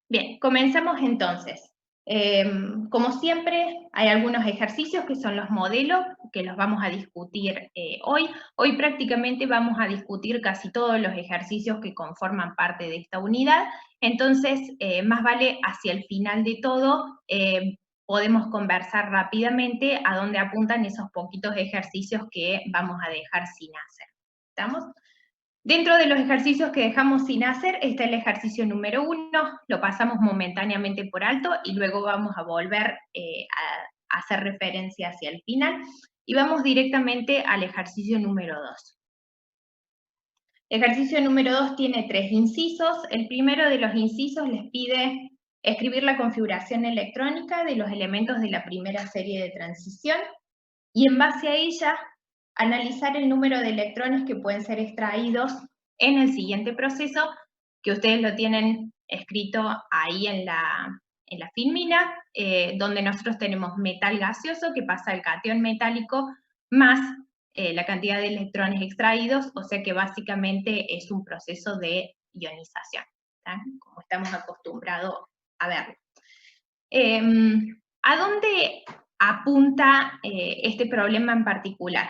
Bien, comencemos entonces. Como siempre, hay algunos ejercicios que son los modelos, que los vamos a discutir hoy. Hoy prácticamente vamos a discutir casi todos los ejercicios que conforman parte de esta unidad, entonces más vale hacia el final de todo, podemos conversar rápidamente a dónde apuntan esos poquitos ejercicios que vamos a dejar sin hacer. ¿Estamos? Dentro de los ejercicios que dejamos sin hacer está el ejercicio número 1, lo pasamos momentáneamente por alto y luego vamos a volver a hacer referencia hacia el final y vamos directamente al ejercicio número 2. El ejercicio número 2 tiene 3 incisos. El primero de los incisos les pide escribir la configuración electrónica de los elementos de la primera serie de transición y en base a ella analizar el número de electrones que pueden ser extraídos en el siguiente proceso, que ustedes lo tienen escrito ahí en la filmina, donde nosotros tenemos metal gaseoso que pasa al catión metálico más la cantidad de electrones extraídos, o sea que básicamente es un proceso de ionización, ¿tá? Como estamos acostumbrados a verlo. ¿A dónde apunta este problema en particular?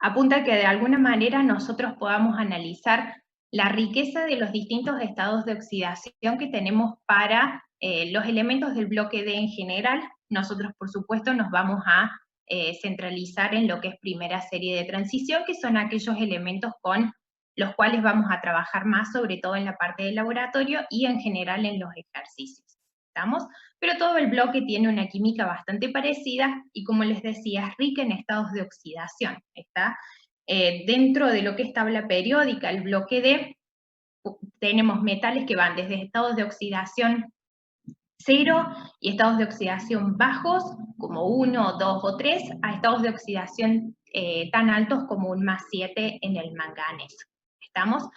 Apunta que de alguna manera nosotros podamos analizar la riqueza de los distintos estados de oxidación que tenemos para los elementos del bloque D en general. Nosotros, por supuesto, nos vamos a centralizar en lo que es primera serie de transición, que son aquellos elementos con los cuales vamos a trabajar más, sobre todo en la parte del laboratorio y en general en los ejercicios. ¿Estamos? Pero todo el bloque tiene una química bastante parecida y, como les decía, es rica en estados de oxidación. Está dentro de lo que es tabla periódica, el bloque D, tenemos metales que van desde estados de oxidación 0 y estados de oxidación bajos, como 1, 2 o 3, a estados de oxidación tan altos como un +7 en el manganeso. ¿Estamos?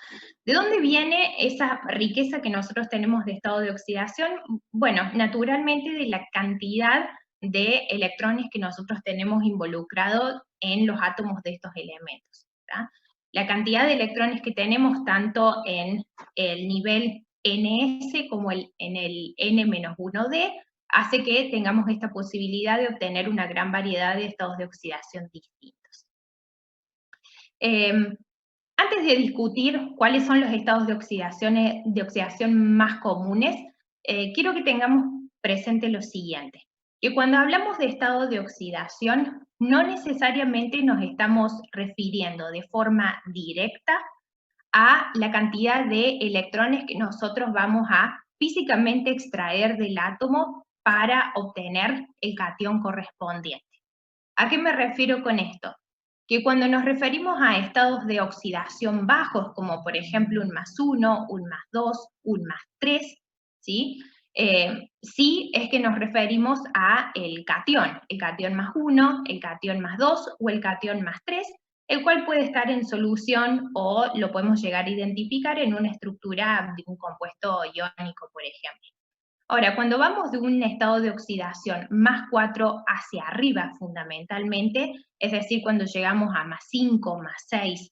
¿De dónde viene esa riqueza que nosotros tenemos de estado de oxidación? Bueno, naturalmente de la cantidad de electrones que nosotros tenemos involucrados en los átomos de estos elementos. ¿tá? La cantidad de electrones que tenemos tanto en el nivel NS como en el N-1D hace que tengamos esta posibilidad de obtener una gran variedad de estados de oxidación distintos. Antes de discutir cuáles son los estados de oxidación más comunes, quiero que tengamos presente lo siguiente, que cuando hablamos de estado de oxidación, no necesariamente nos estamos refiriendo de forma directa a la cantidad de electrones que nosotros vamos a físicamente extraer del átomo para obtener el catión correspondiente. ¿A qué me refiero con esto? Que cuando nos referimos a estados de oxidación bajos, como por ejemplo un +1, un +2, un +3, ¿sí? Sí es que nos referimos a el catión +1, el catión +2 o el catión +3, el cual puede estar en solución o lo podemos llegar a identificar en una estructura de un compuesto iónico, por ejemplo. Ahora, cuando vamos de un estado de oxidación +4 hacia arriba fundamentalmente, es decir, cuando llegamos a +5, +6,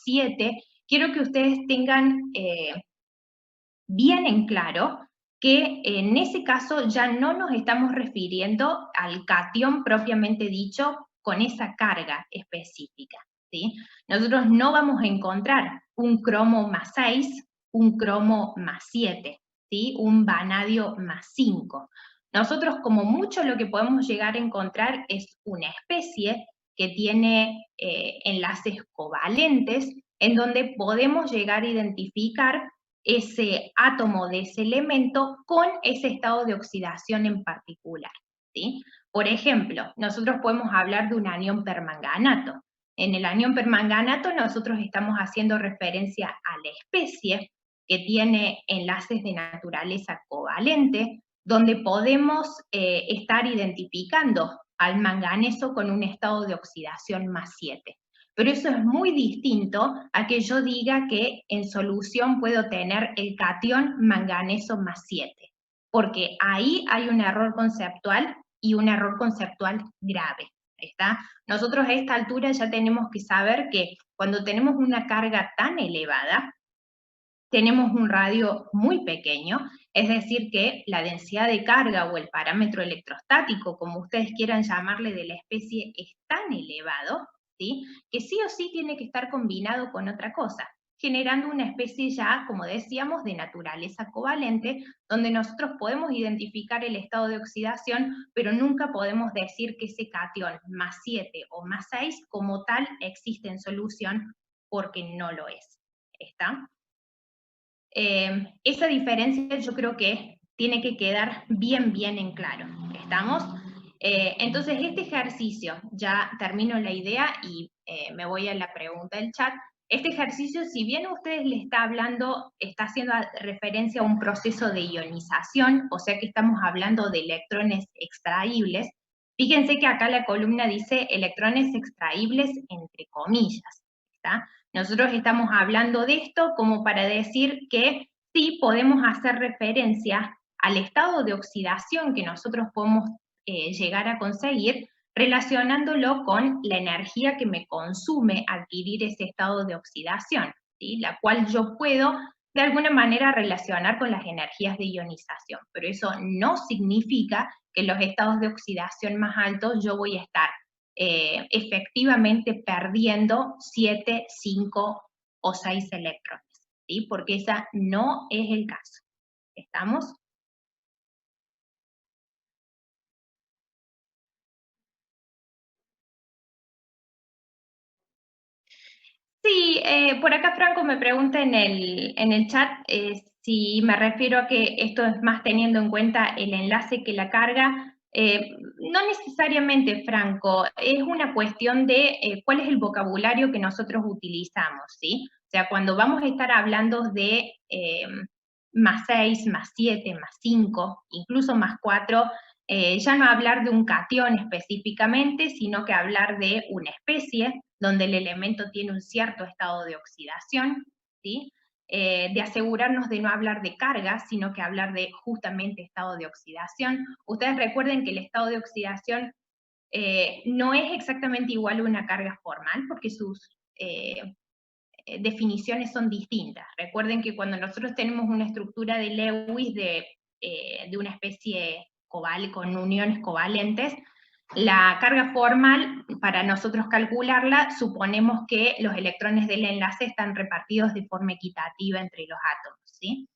+7, quiero que ustedes tengan bien en claro que en ese caso ya no nos estamos refiriendo al catión propiamente dicho con esa carga específica. ¿sí? Nosotros no vamos a encontrar un cromo +6, un cromo +7, ¿sí? Un vanadio +5. Nosotros como mucho lo que podemos llegar a encontrar es una especie que tiene enlaces covalentes en donde podemos llegar a identificar ese átomo de ese elemento con ese estado de oxidación en particular. ¿sí? Por ejemplo, nosotros podemos hablar de un anión permanganato. En el anión permanganato nosotros estamos haciendo referencia a la especie que tiene enlaces de naturaleza covalente, donde podemos estar identificando al manganeso con un estado de oxidación +7. Pero eso es muy distinto a que yo diga que en solución puedo tener el catión manganeso +7, porque ahí hay un error conceptual y un error conceptual grave. ¿Está? Nosotros a esta altura ya tenemos que saber que cuando tenemos una carga tan elevada, tenemos un radio muy pequeño, es decir que la densidad de carga o el parámetro electrostático, como ustedes quieran llamarle, de la especie es tan elevado, ¿sí?, que sí o sí tiene que estar combinado con otra cosa, generando una especie ya, como decíamos, de naturaleza covalente, donde nosotros podemos identificar el estado de oxidación, pero nunca podemos decir que ese catión +7 o +6 como tal existe en solución, porque no lo es. ¿Está? Esa diferencia yo creo que tiene que quedar bien en claro. ¿Estamos? Entonces este ejercicio, ya termino la idea y me voy a la pregunta del chat. Este ejercicio, si bien ustedes le está hablando, está haciendo referencia a un proceso de ionización, o sea que estamos hablando de electrones extraíbles, fíjense que acá la columna dice electrones extraíbles entre comillas, ¿está? Nosotros estamos hablando de esto como para decir que sí podemos hacer referencia al estado de oxidación que nosotros podemos llegar a conseguir, relacionándolo con la energía que me consume adquirir ese estado de oxidación, ¿sí?, la cual yo puedo de alguna manera relacionar con las energías de ionización, pero eso no significa que en los estados de oxidación más altos yo voy a estar efectivamente perdiendo 7, 5 o 6 electrones, ¿sí?, porque esa no es el caso. ¿Estamos? Sí, por acá Franco me pregunta en el chat si me refiero a que esto es más teniendo en cuenta el enlace que la carga. No necesariamente, Franco, es una cuestión de cuál es el vocabulario que nosotros utilizamos, ¿sí? O sea, cuando vamos a estar hablando de +6, +7, +5, incluso +4, ya no hablar de un catión específicamente, sino que hablar de una especie, donde el elemento tiene un cierto estado de oxidación, ¿sí? De asegurarnos de no hablar de carga, sino que hablar de justamente estado de oxidación. Ustedes recuerden que el estado de oxidación no es exactamente igual a una carga formal, porque sus definiciones son distintas. Recuerden que cuando nosotros tenemos una estructura de Lewis de una especie con uniones covalentes, la carga formal, para nosotros calcularla, suponemos que los electrones del enlace están repartidos de forma equitativa entre los átomos, ¿sí?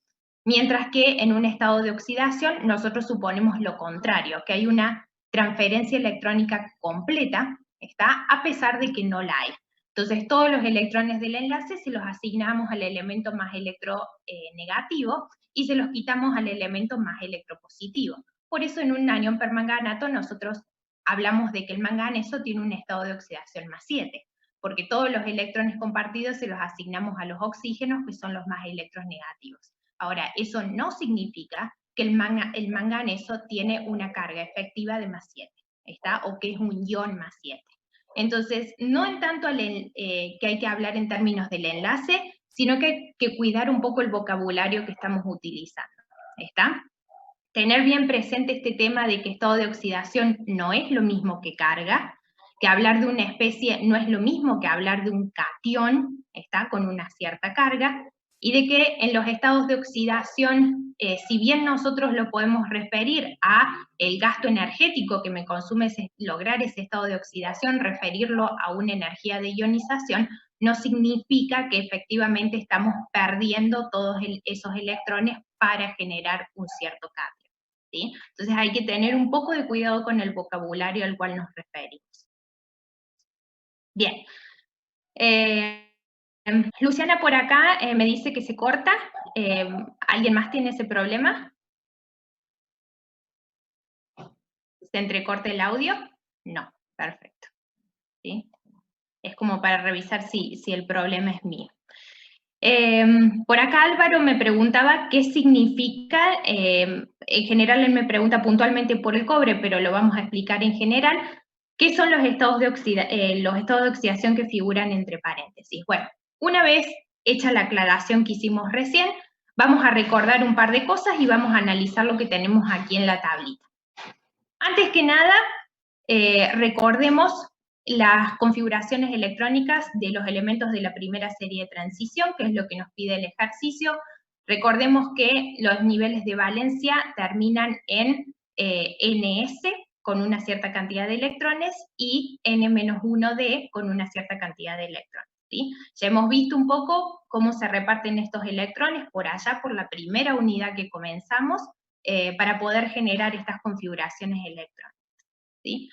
Mientras que en un estado de oxidación nosotros suponemos lo contrario, que hay una transferencia electrónica completa, ¿está?, a pesar de que no la hay. Entonces todos los electrones del enlace se los asignamos al elemento más electronegativo y se los quitamos al elemento más electropositivo. Por eso en un anión permanganato nosotros hablamos de que el manganeso tiene un estado de oxidación +7, porque todos los electrones compartidos se los asignamos a los oxígenos, que son los más electronegativos. Ahora, eso no significa que el manganeso tiene una carga efectiva de +7, ¿está? O que es un ion +7. Entonces, no en tanto que hay que hablar en términos del enlace, sino que hay que cuidar un poco el vocabulario que estamos utilizando, ¿está? Tener bien presente este tema de que estado de oxidación no es lo mismo que carga, que hablar de una especie no es lo mismo que hablar de un catión, ¿está?, con una cierta carga, y de que en los estados de oxidación, si bien nosotros lo podemos referir a el gasto energético que me consume lograr ese estado de oxidación, referirlo a una energía de ionización, no significa que efectivamente estamos perdiendo todos esos electrones para generar un cierto cambio, ¿sí? Entonces hay que tener un poco de cuidado con el vocabulario al cual nos referimos. Bien. Luciana por acá me dice que se corta. ¿Alguien más tiene ese problema? ¿Se entrecorta el audio? No, perfecto. ¿Sí? Es como para revisar si el problema es mío. Por acá Álvaro me preguntaba qué significa, en general él me pregunta puntualmente por el cobre, pero lo vamos a explicar en general, qué son los estados de oxidación que figuran entre paréntesis. Bueno, una vez hecha la aclaración que hicimos recién, vamos a recordar un par de cosas y vamos a analizar lo que tenemos aquí en la tablita. Antes que nada, recordemos las configuraciones electrónicas de los elementos de la primera serie de transición, que es lo que nos pide el ejercicio. Recordemos que los niveles de valencia terminan en NS, con una cierta cantidad de electrones, y N-1D con una cierta cantidad de electrones. ¿Sí? Ya hemos visto un poco cómo se reparten estos electrones por allá, por la primera unidad que comenzamos, para poder generar estas configuraciones electrónicas. ¿Sí?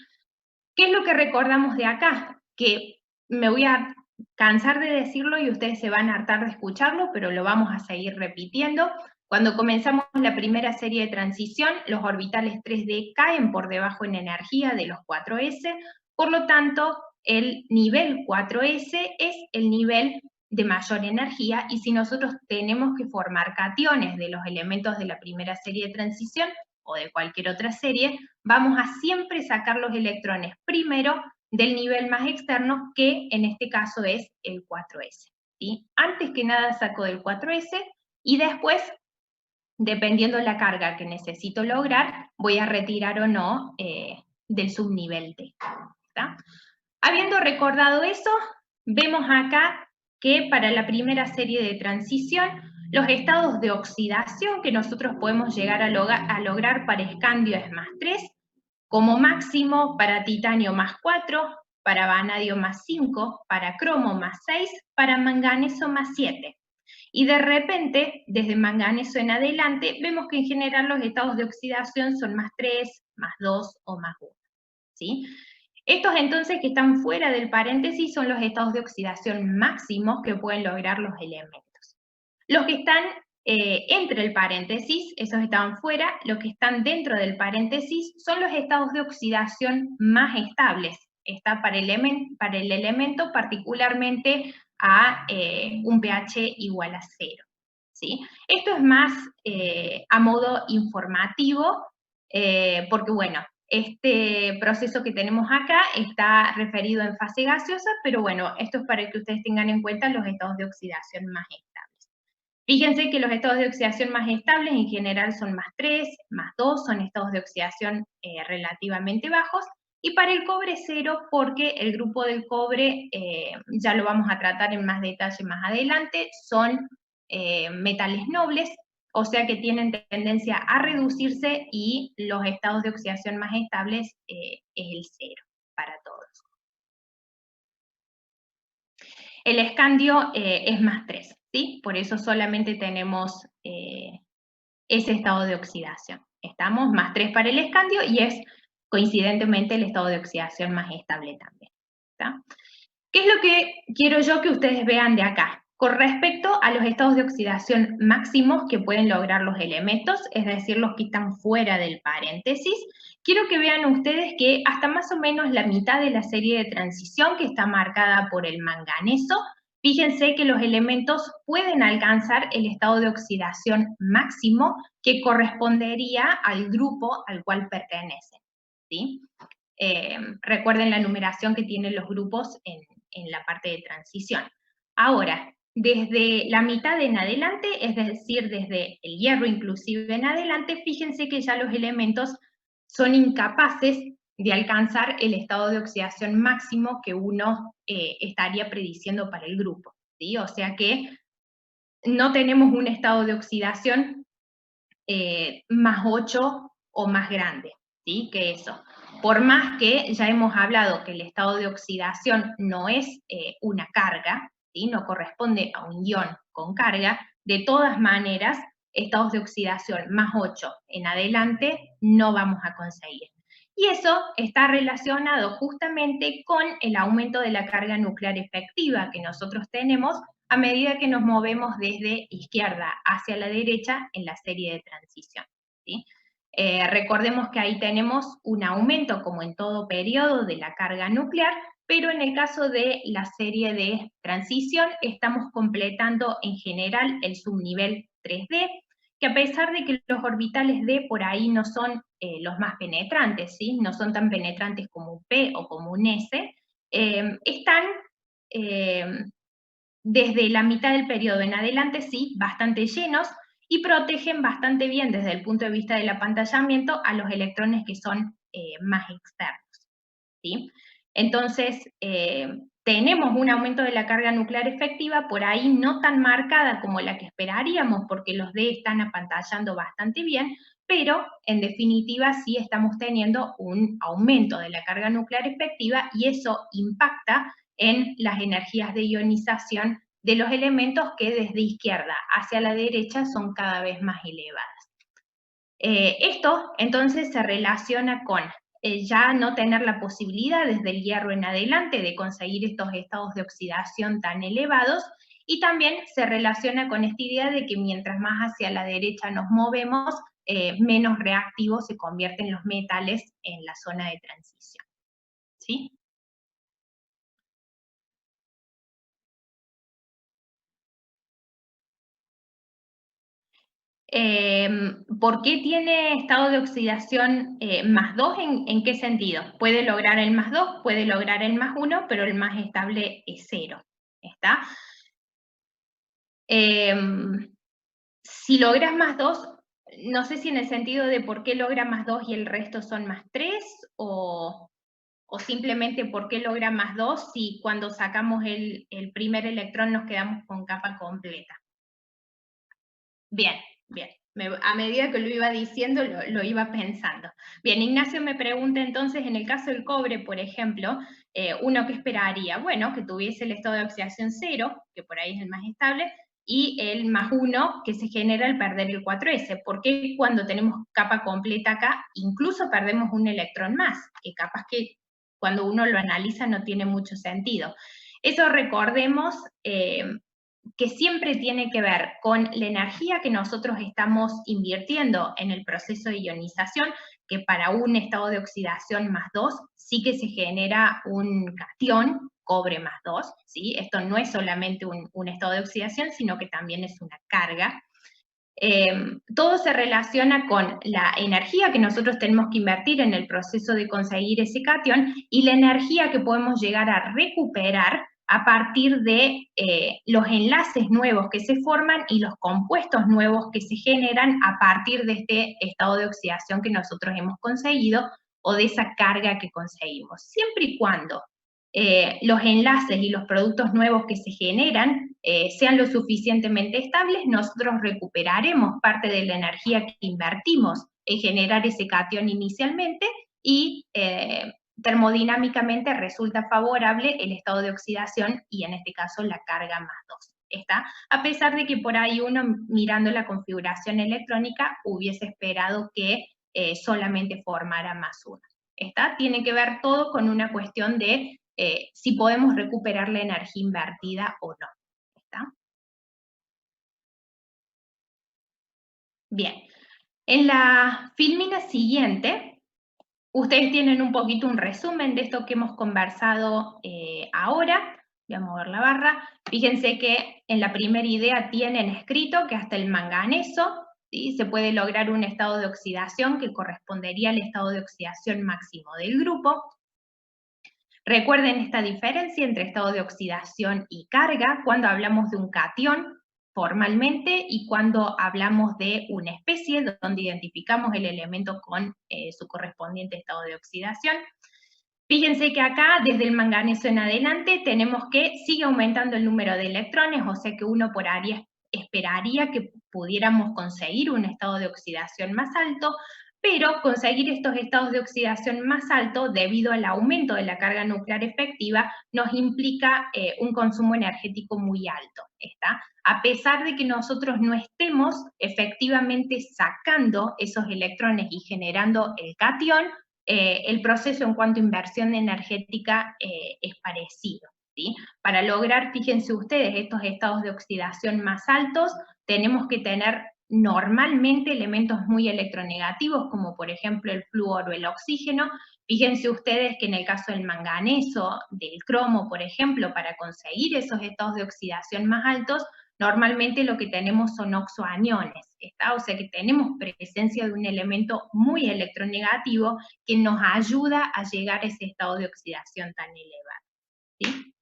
¿Qué es lo que recordamos de acá? Que me voy a cansar de decirlo y ustedes se van a hartar de escucharlo, pero lo vamos a seguir repitiendo. Cuando comenzamos la primera serie de transición, los orbitales 3D caen por debajo en energía de los 4s, por lo tanto, el nivel 4s es el nivel de mayor energía, y si nosotros tenemos que formar cationes de los elementos de la primera serie de transición, o de cualquier otra serie, vamos a siempre sacar los electrones primero del nivel más externo, que en este caso es el 4s. ¿Sí? Antes que nada saco del 4s, y después, dependiendo de la carga que necesito lograr, voy a retirar o no del subnivel T. ¿Está? Habiendo recordado eso, vemos acá que para la primera serie de transición, los estados de oxidación que nosotros podemos llegar a lograr para escandio es +3, como máximo para titanio +4, para vanadio +5, para cromo +6, para manganeso +7. Y de repente, desde manganeso en adelante, vemos que en general los estados de oxidación son +3, +2 o +1. ¿Sí? Estos entonces que están fuera del paréntesis son los estados de oxidación máximos que pueden lograr los elementos. Los que están entre el paréntesis, esos estaban fuera. Los que están dentro del paréntesis son los estados de oxidación más estables. Está para el elemento particularmente a un pH igual a 0. ¿Sí? Esto es más a modo informativo, porque bueno, este proceso que tenemos acá está referido en fase gaseosa, pero bueno, esto es para que ustedes tengan en cuenta los estados de oxidación más estables. Fíjense que los estados de oxidación más estables en general son +3, +2, son estados de oxidación relativamente bajos, y para el cobre 0, porque el grupo del cobre, ya lo vamos a tratar en más detalle más adelante, son metales nobles, o sea que tienen tendencia a reducirse, y los estados de oxidación más estables es el 0 para todos. El escandio es +3, ¿sí? Por eso solamente tenemos ese estado de oxidación. Estamos +3 para el escandio, y es coincidentemente el estado de oxidación más estable también. ¿Está? ¿Qué es lo que quiero yo que ustedes vean de acá? Con respecto a los estados de oxidación máximos que pueden lograr los elementos, es decir, los que están fuera del paréntesis, quiero que vean ustedes que hasta más o menos la mitad de la serie de transición, que está marcada por el manganeso, fíjense que los elementos pueden alcanzar el estado de oxidación máximo, que correspondería al grupo al cual pertenecen. ¿Sí? Recuerden la numeración que tienen los grupos en la parte de transición. Ahora, desde la mitad en adelante, es decir, desde el hierro inclusive en adelante, fíjense que ya los elementos son incapaces de alcanzar el estado de oxidación máximo que uno estaría prediciendo para el grupo, ¿sí? O sea que no tenemos un estado de oxidación +8 o más grande, ¿sí? Que eso. Por más que ya hemos hablado que el estado de oxidación no es una carga, ¿sí? No corresponde a un ion con carga, de todas maneras, estados de oxidación +8 en adelante no vamos a conseguir. Y eso está relacionado justamente con el aumento de la carga nuclear efectiva que nosotros tenemos a medida que nos movemos desde izquierda hacia la derecha en la serie de transición. ¿Sí? Recordemos que ahí tenemos un aumento, como en todo periodo, de la carga nuclear, pero en el caso de la serie de transición estamos completando en general el subnivel 3D, que a pesar de que los orbitales D por ahí no son los más penetrantes, ¿sí? No son tan penetrantes como un P o como un S, están desde la mitad del periodo en adelante, sí, bastante llenos, y protegen bastante bien desde el punto de vista del apantallamiento a los electrones que son más externos. ¿Sí? Entonces, tenemos un aumento de la carga nuclear efectiva, por ahí no tan marcada como la que esperaríamos, porque los D están apantallando bastante bien, pero en definitiva sí estamos teniendo un aumento de la carga nuclear efectiva y eso impacta en las energías de ionización de los elementos que desde izquierda hacia la derecha son cada vez más elevadas. Esto entonces se relaciona con ya no tener la posibilidad desde el hierro en adelante de conseguir estos estados de oxidación tan elevados, y también se relaciona con esta idea de que mientras más hacia la derecha nos movemos, menos reactivos se convierten los metales en la zona de transición. ¿Sí? ¿Por qué tiene estado de oxidación más 2? ¿En qué sentido? Puede lograr el más 2, puede lograr el más 1, pero el más estable es 0. ¿Está? Si logras más 2, no sé si en el sentido de por qué logra más 2 y el resto son más 3, o simplemente por qué logra más 2 si cuando sacamos el primer electrón nos quedamos con capa completa. Bien, bien. A medida que lo iba diciendo, lo iba pensando. Bien, Ignacio me pregunta entonces, en el caso del cobre, por ejemplo, ¿uno qué esperaría? Bueno, que tuviese el estado de oxidación 0, que por ahí es el más estable, y el más 1 que se genera al perder el 4s. Porque cuando tenemos capa completa acá, incluso perdemos un electrón más, que capaz que cuando uno lo analiza no tiene mucho sentido. Eso recordemos que siempre tiene que ver con la energía que nosotros estamos invirtiendo en el proceso de ionización, que para un estado de oxidación más 2 sí que se genera un catión, cobre más 2, ¿sí? Esto no es solamente un estado de oxidación, sino que también es una carga. Todo se relaciona con la energía que nosotros tenemos que invertir en el proceso de conseguir ese catión y la energía que podemos llegar a recuperar a partir de los enlaces nuevos que se forman y los compuestos nuevos que se generan a partir de este estado de oxidación que nosotros hemos conseguido o de esa carga que conseguimos. Siempre y cuando los enlaces y los productos nuevos que se generan sean lo suficientemente estables, nosotros recuperaremos parte de la energía que invertimos en generar ese catión inicialmente y termodinámicamente resulta favorable el estado de oxidación y en este caso la carga más 2. ¿Está? A pesar de que por ahí uno mirando la configuración electrónica hubiese esperado que solamente formara más 1. ¿Está? Tiene que ver todo con una cuestión de si podemos recuperar la energía invertida o no. ¿Está? Bien. En la filmina siguiente, ustedes tienen un poquito un resumen de esto que hemos conversado ahora. Voy a mover la barra. Fíjense que en la primera idea tienen escrito que hasta el manganeso, ¿sí?, se puede lograr un estado de oxidación que correspondería al estado de oxidación máximo del grupo. Recuerden esta diferencia entre estado de oxidación y carga cuando hablamos de un catión formalmente y cuando hablamos de una especie donde identificamos el elemento con su correspondiente estado de oxidación. Fíjense que acá, desde el manganeso en adelante, tenemos que sigue aumentando el número de electrones, o sea que uno por área esperaría que pudiéramos conseguir un estado de oxidación más alto, pero conseguir estos estados de oxidación más altos, debido al aumento de la carga nuclear efectiva, nos implica un consumo energético muy alto, ¿está? A pesar de que nosotros no estemos efectivamente sacando esos electrones y generando el catión, el proceso en cuanto a inversión energética es parecido, ¿sí? Para lograr, fíjense ustedes, estos estados de oxidación más altos, tenemos que tener normalmente elementos muy electronegativos, como por ejemplo el flúor o el oxígeno. Fíjense ustedes que en el caso del manganeso, del cromo, por ejemplo, para conseguir esos estados de oxidación más altos, normalmente lo que tenemos son oxoaniones, ¿está? O sea que tenemos presencia de un elemento muy electronegativo que nos ayuda a llegar a ese estado de oxidación tan elevado, ¿sí?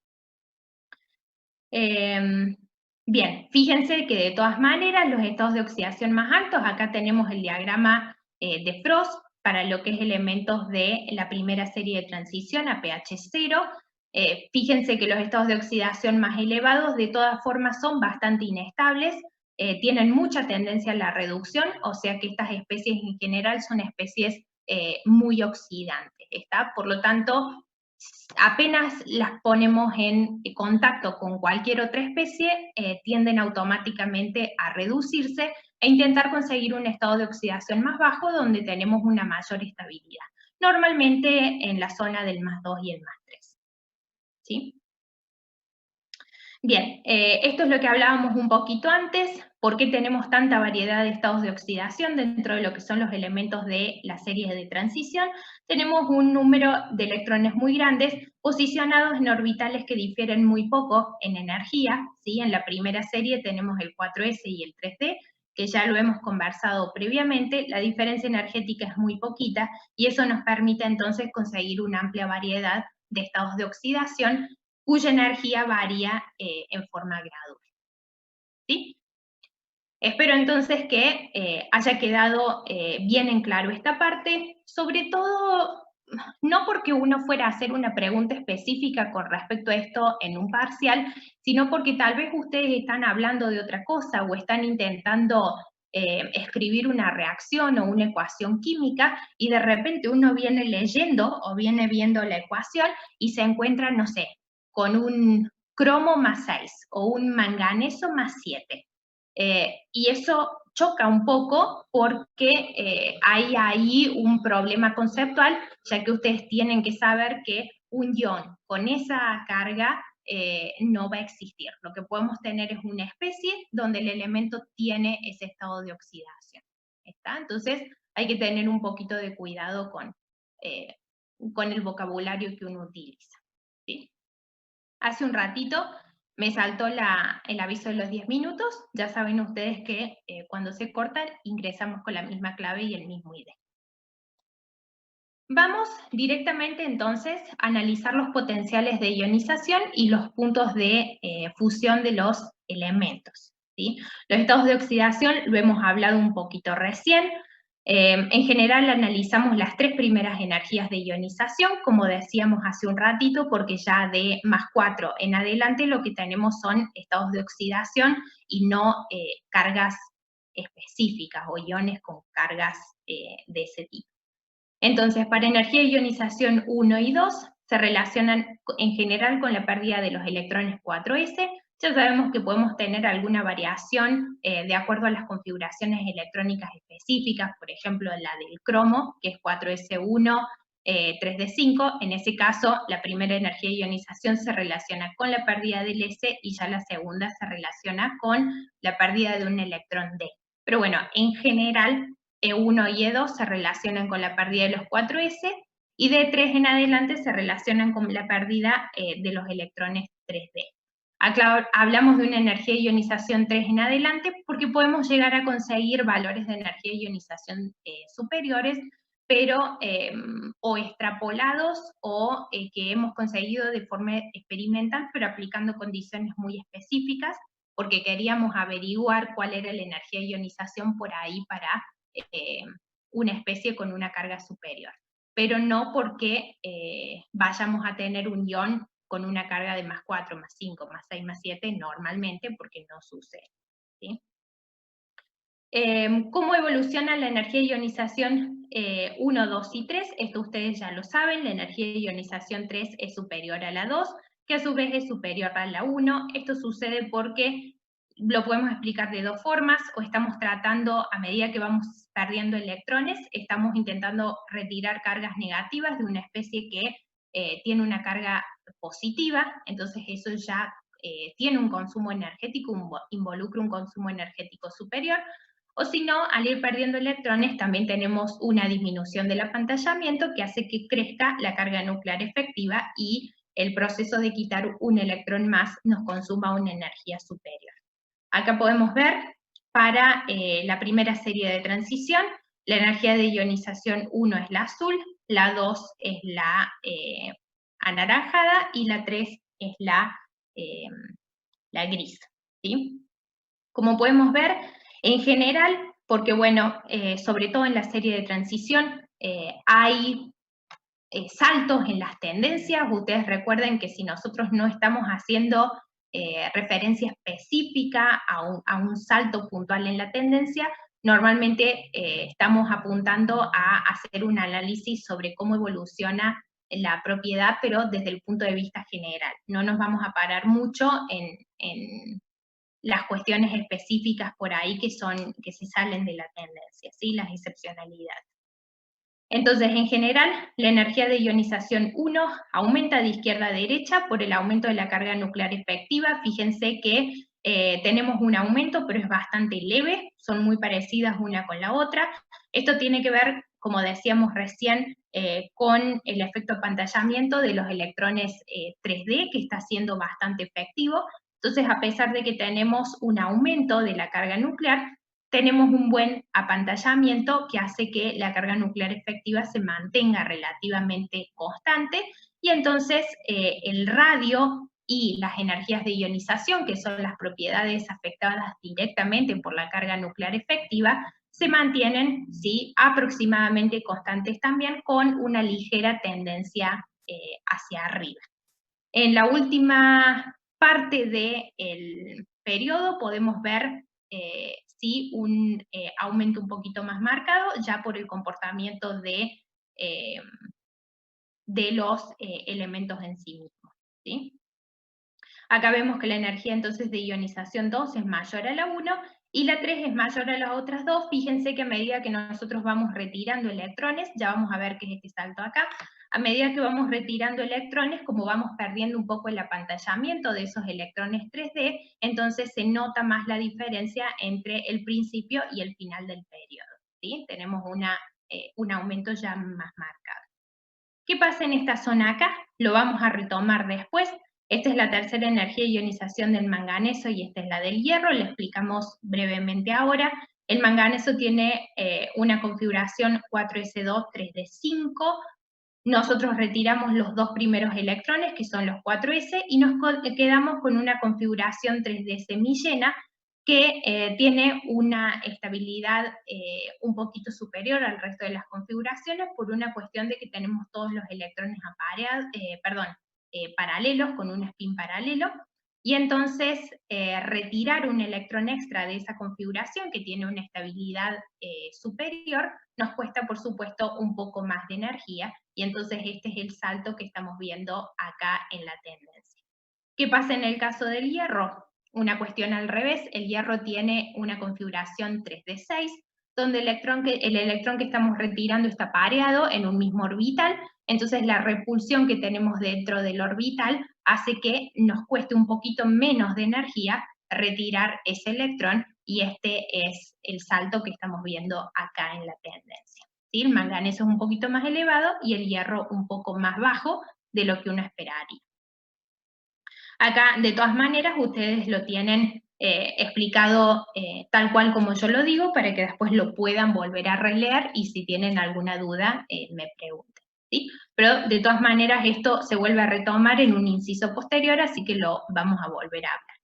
Bien, fíjense que de todas maneras los estados de oxidación más altos, acá tenemos el diagrama de Frost, para lo que es elementos de la primera serie de transición a pH 0. Fíjense que los estados de oxidación más elevados de todas formas son bastante inestables, tienen mucha tendencia a la reducción, o sea que estas especies en general son especies muy oxidantes, ¿está? Por lo tanto, apenas las ponemos en contacto con cualquier otra especie, tienden automáticamente a reducirse e intentar conseguir un estado de oxidación más bajo donde tenemos una mayor estabilidad, normalmente en la zona del +2 y el +3. ¿Sí? Bien, esto es lo que hablábamos un poquito antes, por qué tenemos tanta variedad de estados de oxidación dentro de lo que son los elementos de la serie de transición. Tenemos un número de electrones muy grandes posicionados en orbitales que difieren muy poco en energía, ¿sí? En la primera serie tenemos el 4s y el 3d, que ya lo hemos conversado previamente, la diferencia energética es muy poquita y eso nos permite entonces conseguir una amplia variedad de estados de oxidación cuya energía varía en forma gradual. ¿Sí? Espero entonces que haya quedado bien en claro esta parte, sobre todo no porque uno fuera a hacer una pregunta específica con respecto a esto en un parcial, sino porque tal vez ustedes están hablando de otra cosa o están intentando escribir una reacción o una ecuación química y de repente uno viene leyendo o viene viendo la ecuación y se encuentra, no sé, con un cromo +6 o un manganeso +7. Y eso choca un poco porque hay ahí un problema conceptual, ya que ustedes tienen que saber que un ion con esa carga no va a existir. Lo que podemos tener es una especie donde el elemento tiene ese estado de oxidación. ¿Está? Entonces hay que tener un poquito de cuidado con el vocabulario que uno utiliza. ¿Sí? Hace un ratito me saltó el aviso de los 10 minutos, ya saben ustedes que cuando se corta ingresamos con la misma clave y el mismo ID. Vamos directamente entonces a analizar los potenciales de ionización y los puntos de fusión de los elementos. ¿Sí? Los estados de oxidación lo hemos hablado un poquito recién. En general analizamos las tres primeras energías de ionización, como decíamos hace un ratito, porque ya de +4 en adelante lo que tenemos son estados de oxidación y no cargas específicas o iones con cargas de ese tipo. Entonces, para energía de ionización 1 y 2 se relacionan en general con la pérdida de los electrones 4s. Ya sabemos que podemos tener alguna variación de acuerdo a las configuraciones electrónicas específicas, por ejemplo la del cromo, que es 4s1, 3d5. En ese caso, la primera energía de ionización se relaciona con la pérdida del S y ya la segunda se relaciona con la pérdida de un electrón D. Pero bueno, en general, E1 y E2 se relacionan con la pérdida de los 4s y D3 en adelante se relacionan con la pérdida de los electrones 3d. Acá hablamos de una energía de ionización 3 en adelante porque podemos llegar a conseguir valores de energía de ionización superiores, pero o extrapolados o que hemos conseguido de forma experimental, pero aplicando condiciones muy específicas, porque queríamos averiguar cuál era la energía de ionización por ahí para una especie con una carga superior, pero no porque vayamos a tener un ion con una carga de +4, +5, +6, +7 normalmente, porque no sucede. ¿Sí? ¿Cómo evoluciona la energía de ionización 1, 2 y 3? Esto ustedes ya lo saben, la energía de ionización 3 es superior a la 2, que a su vez es superior a la 1. Esto sucede porque lo podemos explicar de dos formas, o estamos tratando, a medida que vamos perdiendo electrones, estamos intentando retirar cargas negativas de una especie que tiene una carga positiva, entonces eso ya tiene un consumo energético, involucra un consumo energético superior, o si no, al ir perdiendo electrones también tenemos una disminución del apantallamiento que hace que crezca la carga nuclear efectiva y el proceso de quitar un electrón más nos consuma una energía superior. Acá podemos ver para la primera serie de transición, la energía de ionización 1 es la azul, la 2 es la anaranjada y la 3 es la gris. ¿Sí? Como podemos ver, en general, porque bueno, sobre todo en la serie de transición, hay saltos en las tendencias. Ustedes recuerden que si nosotros no estamos haciendo referencia específica a un salto puntual en la tendencia, normalmente estamos apuntando a hacer un análisis sobre cómo evoluciona la propiedad, pero desde el punto de vista general. No nos vamos a parar mucho en las cuestiones específicas por ahí que se salen de la tendencia, ¿sí? Las excepcionalidades. Entonces, en general, la energía de ionización 1 aumenta de izquierda a derecha por el aumento de la carga nuclear efectiva. Fíjense que tenemos un aumento, pero es bastante leve, son muy parecidas una con la otra. Esto tiene que ver, como decíamos recién, con el efecto apantallamiento de los electrones 3D, que está siendo bastante efectivo. Entonces, a pesar de que tenemos un aumento de la carga nuclear, tenemos un buen apantallamiento que hace que la carga nuclear efectiva se mantenga relativamente constante, y entonces el radio y las energías de ionización, que son las propiedades afectadas directamente por la carga nuclear efectiva, se mantienen, ¿sí?, aproximadamente constantes también, con una ligera tendencia hacia arriba. En la última parte del periodo podemos ver sí un aumento un poquito más marcado, ya por el comportamiento de los elementos en sí mismos, ¿sí? Acá vemos que la energía entonces de ionización 2 es mayor a la 1, y la 3 es mayor a las otras dos. Fíjense que a medida que nosotros vamos retirando electrones, ya vamos a ver qué es este salto acá, a medida que vamos retirando electrones, como vamos perdiendo un poco el apantallamiento de esos electrones 3D, entonces se nota más la diferencia entre el principio y el final del periodo, ¿sí? Tenemos un aumento ya más marcado. ¿Qué pasa en esta zona acá? Lo vamos a retomar después. Esta es la tercera energía de ionización del manganeso y esta es la del hierro, le explicamos brevemente ahora. El manganeso tiene una configuración 4s2, 3d5, nosotros retiramos los dos primeros electrones, que son los 4s, y nos quedamos con una configuración 3d semillena, que tiene una estabilidad un poquito superior al resto de las configuraciones, por una cuestión de que tenemos todos los electrones paralelos, con un spin paralelo, y entonces retirar un electrón extra de esa configuración, que tiene una estabilidad superior, nos cuesta por supuesto un poco más de energía, y entonces este es el salto que estamos viendo acá en la tendencia. ¿Qué pasa en el caso del hierro? Una cuestión al revés. El hierro tiene una configuración 3d6, donde el electrón que estamos retirando está pareado en un mismo orbital, entonces la repulsión que tenemos dentro del orbital hace que nos cueste un poquito menos de energía retirar ese electrón, y este es el salto que estamos viendo acá en la tendencia, ¿sí? El manganeso es un poquito más elevado y el hierro un poco más bajo de lo que uno esperaría. Acá, de todas maneras, ustedes lo tienen explicado tal cual como yo lo digo, para que después lo puedan volver a releer, y si tienen alguna duda, me pregunten, ¿sí? Pero de todas maneras esto se vuelve a retomar en un inciso posterior, así que lo vamos a volver a hablar.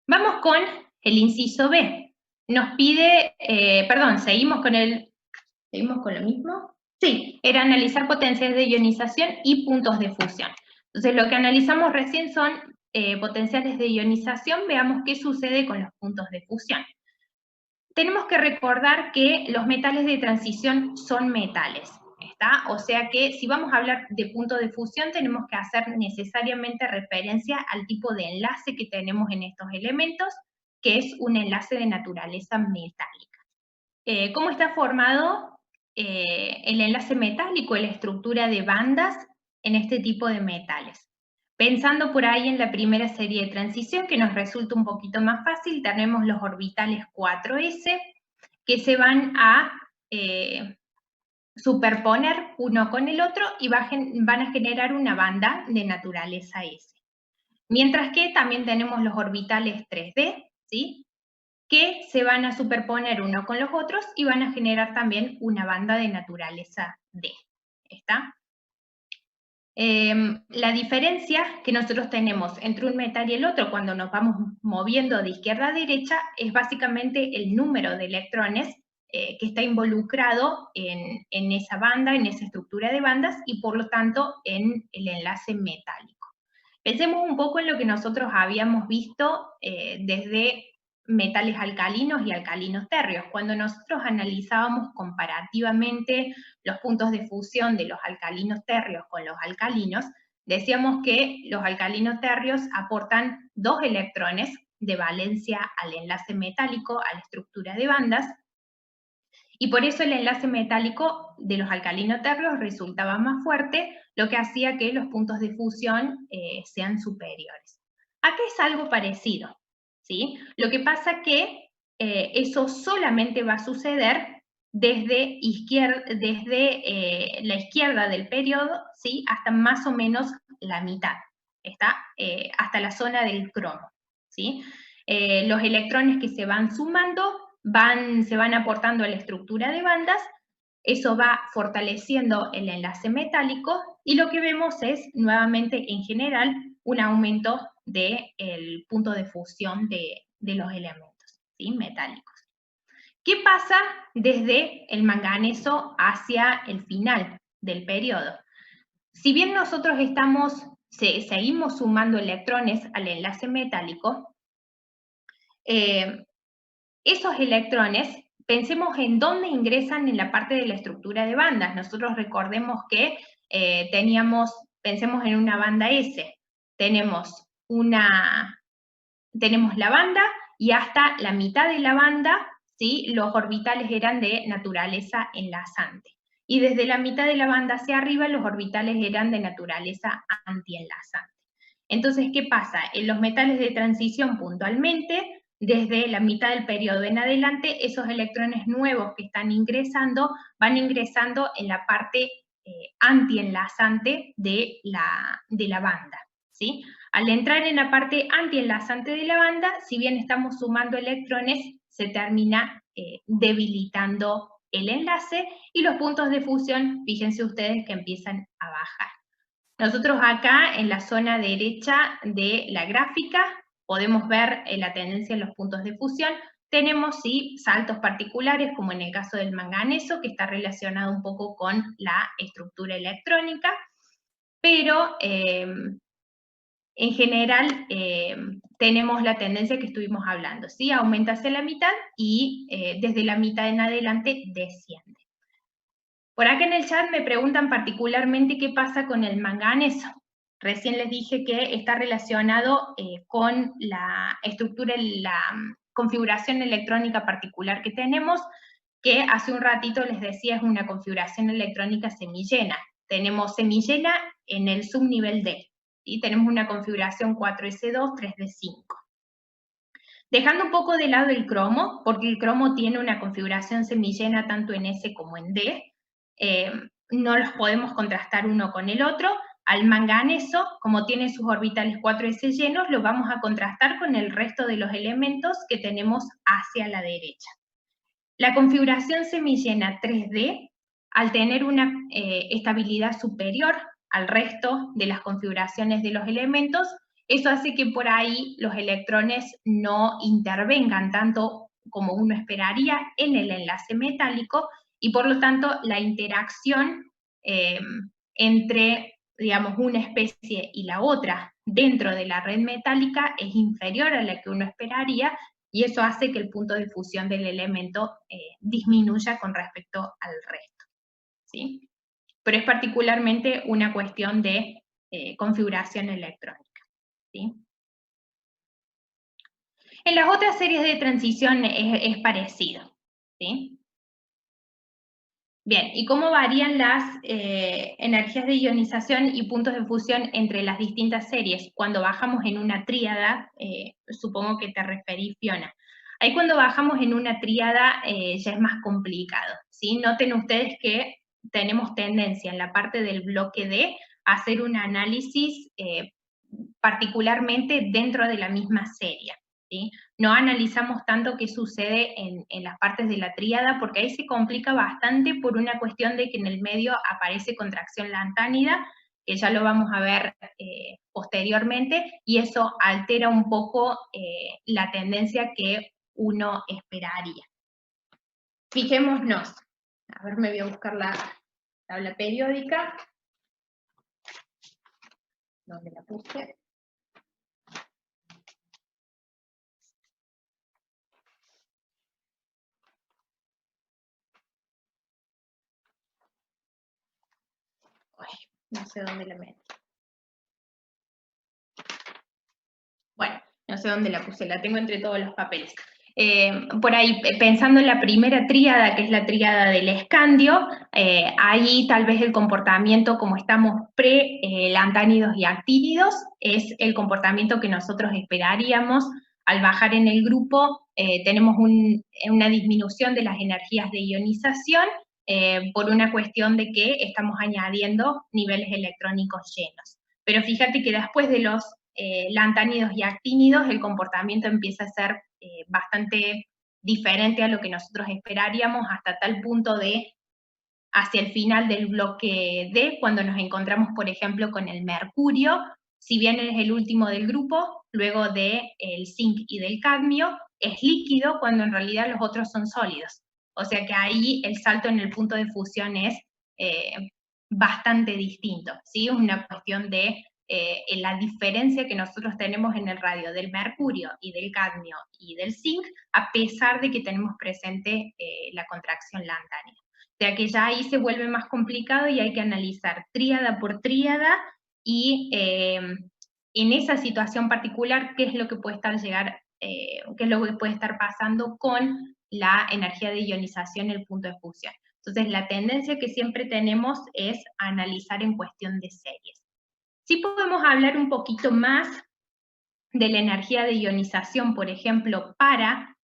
Vamos con el inciso B. Nos pide, seguimos con lo mismo. Sí, era analizar potenciales de ionización y puntos de fusión. Entonces, lo que analizamos recién son potenciales de ionización. Veamos qué sucede con los puntos de fusión. Tenemos que recordar que los metales de transición son metales, ¿está? O sea que si vamos a hablar de punto de fusión, tenemos que hacer necesariamente referencia al tipo de enlace que tenemos en estos elementos, que es un enlace de naturaleza metálica. ¿Cómo está formado el enlace metálico y la estructura de bandas en este tipo de metales? Pensando por ahí en la primera serie de transición, que nos resulta un poquito más fácil, tenemos los orbitales 4s, que se van a superponer uno con el otro y van a generar una banda de naturaleza S. Mientras que también tenemos los orbitales 3d, ¿sí?, que se van a superponer uno con los otros y van a generar también una banda de naturaleza D. ¿Está? La diferencia que nosotros tenemos entre un metal y el otro cuando nos vamos moviendo de izquierda a derecha es básicamente el número de electrones que está involucrado en esa banda, en esa estructura de bandas, y por lo tanto en el enlace metálico. Pensemos un poco en lo que nosotros habíamos visto desde metales alcalinos y alcalinos térreos. Cuando nosotros analizábamos comparativamente los puntos de fusión de los alcalinos térreos con los alcalinos, decíamos que los alcalinos térreos aportan 2 electrones de valencia al enlace metálico, a la estructura de bandas, y por eso el enlace metálico de los alcalinos térreos resultaba más fuerte, lo que hacía que los puntos de fusión sean superiores. Acá es algo parecido, ¿sí? Lo que pasa que eso solamente va a suceder desde la izquierda del periodo, ¿sí? Hasta más o menos la mitad, hasta la zona del cromo, ¿sí? Los electrones que se van sumando se van aportando a la estructura de bandas, eso va fortaleciendo el enlace metálico, y lo que vemos es, nuevamente, en general, un aumento del punto de fusión de los elementos, ¿sí?, metálicos. ¿Qué pasa desde el manganeso hacia el final del periodo? Si bien nosotros seguimos sumando electrones al enlace metálico, esos electrones, pensemos en dónde ingresan en la parte de la estructura de bandas. Nosotros recordemos que pensemos en una banda S, tenemos la banda, y hasta la mitad de la banda, ¿sí?, los orbitales eran de naturaleza enlazante. Y desde la mitad de la banda hacia arriba, los orbitales eran de naturaleza antienlazante. Entonces, ¿qué pasa? En los metales de transición, puntualmente, desde la mitad del periodo en adelante, esos electrones nuevos que están ingresando, van ingresando en la parte antienlazante de la banda, ¿sí? Al entrar en la parte antienlazante de la banda, si bien estamos sumando electrones, se termina debilitando el enlace, y los puntos de fusión, fíjense ustedes que empiezan a bajar. Nosotros acá, en la zona derecha de la gráfica, podemos ver la tendencia en los puntos de fusión. Tenemos, sí, saltos particulares, como en el caso del manganeso, que está relacionado un poco con la estructura electrónica, pero en general tenemos la tendencia que estuvimos hablando, ¿sí? Aumenta hacia la mitad y desde la mitad en adelante desciende. Por acá en el chat me preguntan particularmente qué pasa con el manganeso. Recién les dije que está relacionado con la estructura, la configuración electrónica particular que tenemos, que hace un ratito les decía es una configuración electrónica semillena. Tenemos semillena en el subnivel D, y tenemos una configuración 4s2, 3d5. Dejando un poco de lado el cromo, porque el cromo tiene una configuración semillena tanto en S como en D, no los podemos contrastar uno con el otro. Al manganeso, como tiene sus orbitales 4s llenos, lo vamos a contrastar con el resto de los elementos que tenemos hacia la derecha. La configuración semillena 3D, al tener una estabilidad superior al resto de las configuraciones de los elementos, eso hace que por ahí los electrones no intervengan tanto como uno esperaría en el enlace metálico, y por lo tanto la interacción entre, digamos, una especie y la otra dentro de la red metálica es inferior a la que uno esperaría, y eso hace que el punto de fusión del elemento disminuya con respecto al resto, ¿sí? Pero es particularmente una cuestión de configuración electrónica, ¿sí? En las otras series de transición es parecido, ¿sí? Bien, ¿y cómo varían las energías de ionización y puntos de fusión entre las distintas series? Cuando bajamos en una tríada, supongo que te referís, Fiona. Ahí cuando bajamos en una tríada ya es más complicado, ¿sí? Noten ustedes que tenemos tendencia en la parte del bloque D a hacer un análisis particularmente dentro de la misma serie, ¿sí? No analizamos tanto qué sucede en las partes de la tríada, porque ahí se complica bastante por una cuestión de que en el medio aparece contracción lantánida, que ya lo vamos a ver posteriormente, y eso altera un poco la tendencia que uno esperaría. Fijémonos. A ver, me voy a buscar la tabla periódica. ¿Dónde la puse? Ay, no sé dónde la metí. Bueno, no sé dónde la puse, la tengo entre todos los papeles. Por ahí, pensando en la primera tríada, que es la tríada del escandio, ahí tal vez el comportamiento, como estamos pre-lantánidos y actínidos, es el comportamiento que nosotros esperaríamos. Al bajar en el grupo, tenemos una disminución de las energías de ionización por una cuestión de que estamos añadiendo niveles electrónicos llenos. Pero fíjate que después de los lantánidos y actínidos, el comportamiento empieza a ser bastante diferente a lo que nosotros esperaríamos, hasta tal punto de hacia el final del bloque D, cuando nos encontramos, por ejemplo, con el mercurio, si bien es el último del grupo, luego del zinc y del cadmio, es líquido cuando en realidad los otros son sólidos. O sea que ahí el salto en el punto de fusión es bastante distinto, ¿sí? Es una cuestión de la diferencia que nosotros tenemos en el radio del mercurio y del cadmio y del zinc, a pesar de que tenemos presente la contracción lantánea. O sea que ya ahí se vuelve más complicado y hay que analizar tríada por tríada y en esa situación particular qué es lo que puede qué es lo que puede estar pasando con la energía de ionización en el punto de fusión. Entonces la tendencia que siempre tenemos es analizar en cuestión de series. Sí podemos hablar un poquito más de la energía de ionización, por ejemplo, para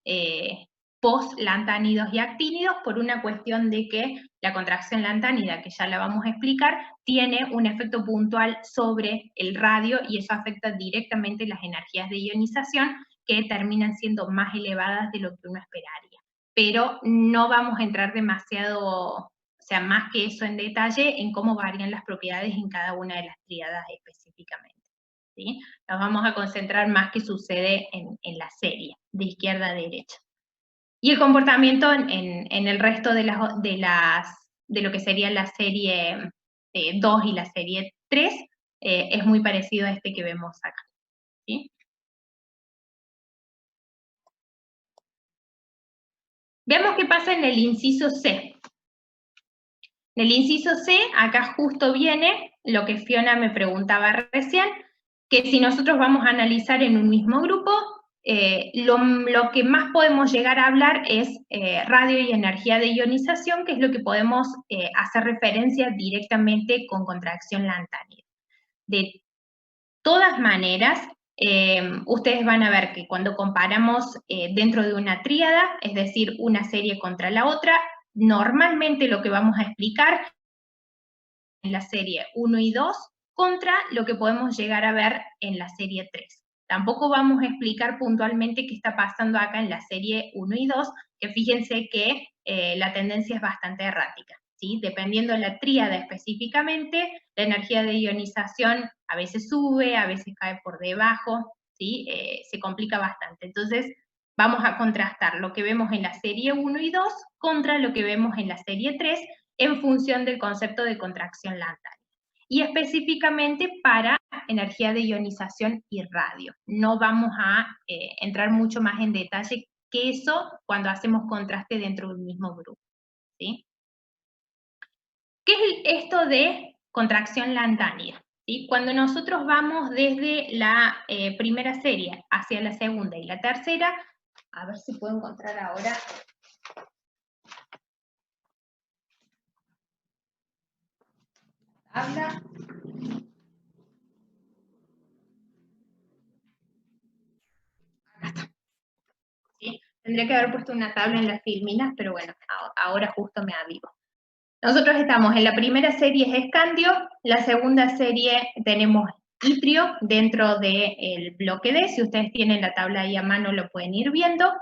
post-lantánidos y actínidos, por una cuestión de que la contracción lantánida, que ya la vamos a explicar, tiene un efecto puntual sobre el radio y eso afecta directamente las energías de ionización, que terminan siendo más elevadas de lo que uno esperaría. Pero no vamos a entrar demasiado, o sea, más que eso en detalle, en cómo varían las propiedades en cada una de las tríadas específicamente. ¿Sí? Nos vamos a concentrar más que sucede en la serie, de izquierda a derecha. Y el comportamiento en el resto de lo que sería la serie 2 y la serie 3 es muy parecido a este que vemos acá. ¿Sí? Veamos qué pasa en el inciso C. En el inciso C, acá justo viene lo que Fiona me preguntaba recién, que si nosotros vamos a analizar en un mismo grupo, lo que más podemos llegar a hablar es radio y energía de ionización, que es lo que podemos hacer referencia directamente con contracción lantánea. De todas maneras, ustedes van a ver que cuando comparamos dentro de una tríada, es decir, una serie contra la otra, normalmente lo que vamos a explicar en la serie 1 y 2 contra lo que podemos llegar a ver en la serie 3. Tampoco vamos a explicar puntualmente qué está pasando acá en la serie 1 y 2, que fíjense que la tendencia es bastante errática, ¿sí? Dependiendo de la tríada específicamente, la energía de ionización a veces sube, a veces cae por debajo, ¿sí? Se complica bastante. Entonces, vamos a contrastar lo que vemos en la serie 1 y 2 contra lo que vemos en la serie 3, en función del concepto de contracción lantánea. Y específicamente para energía de ionización y radio. No vamos a entrar mucho más en detalle que eso cuando hacemos contraste dentro de un mismo grupo. ¿Sí? ¿Qué es esto de contracción lantánea? ¿Sí? Cuando nosotros vamos desde la primera serie hacia la segunda y la tercera, a ver si puedo encontrar ahora tabla. Acá está. ¿Sí? Tendría que haber puesto una tabla en las filminas, pero bueno, ahora justo me avivo. Nosotros estamos en la primera serie es escandio, la segunda serie tenemos itrio dentro del bloque D, si ustedes tienen la tabla ahí a mano lo pueden ir viendo.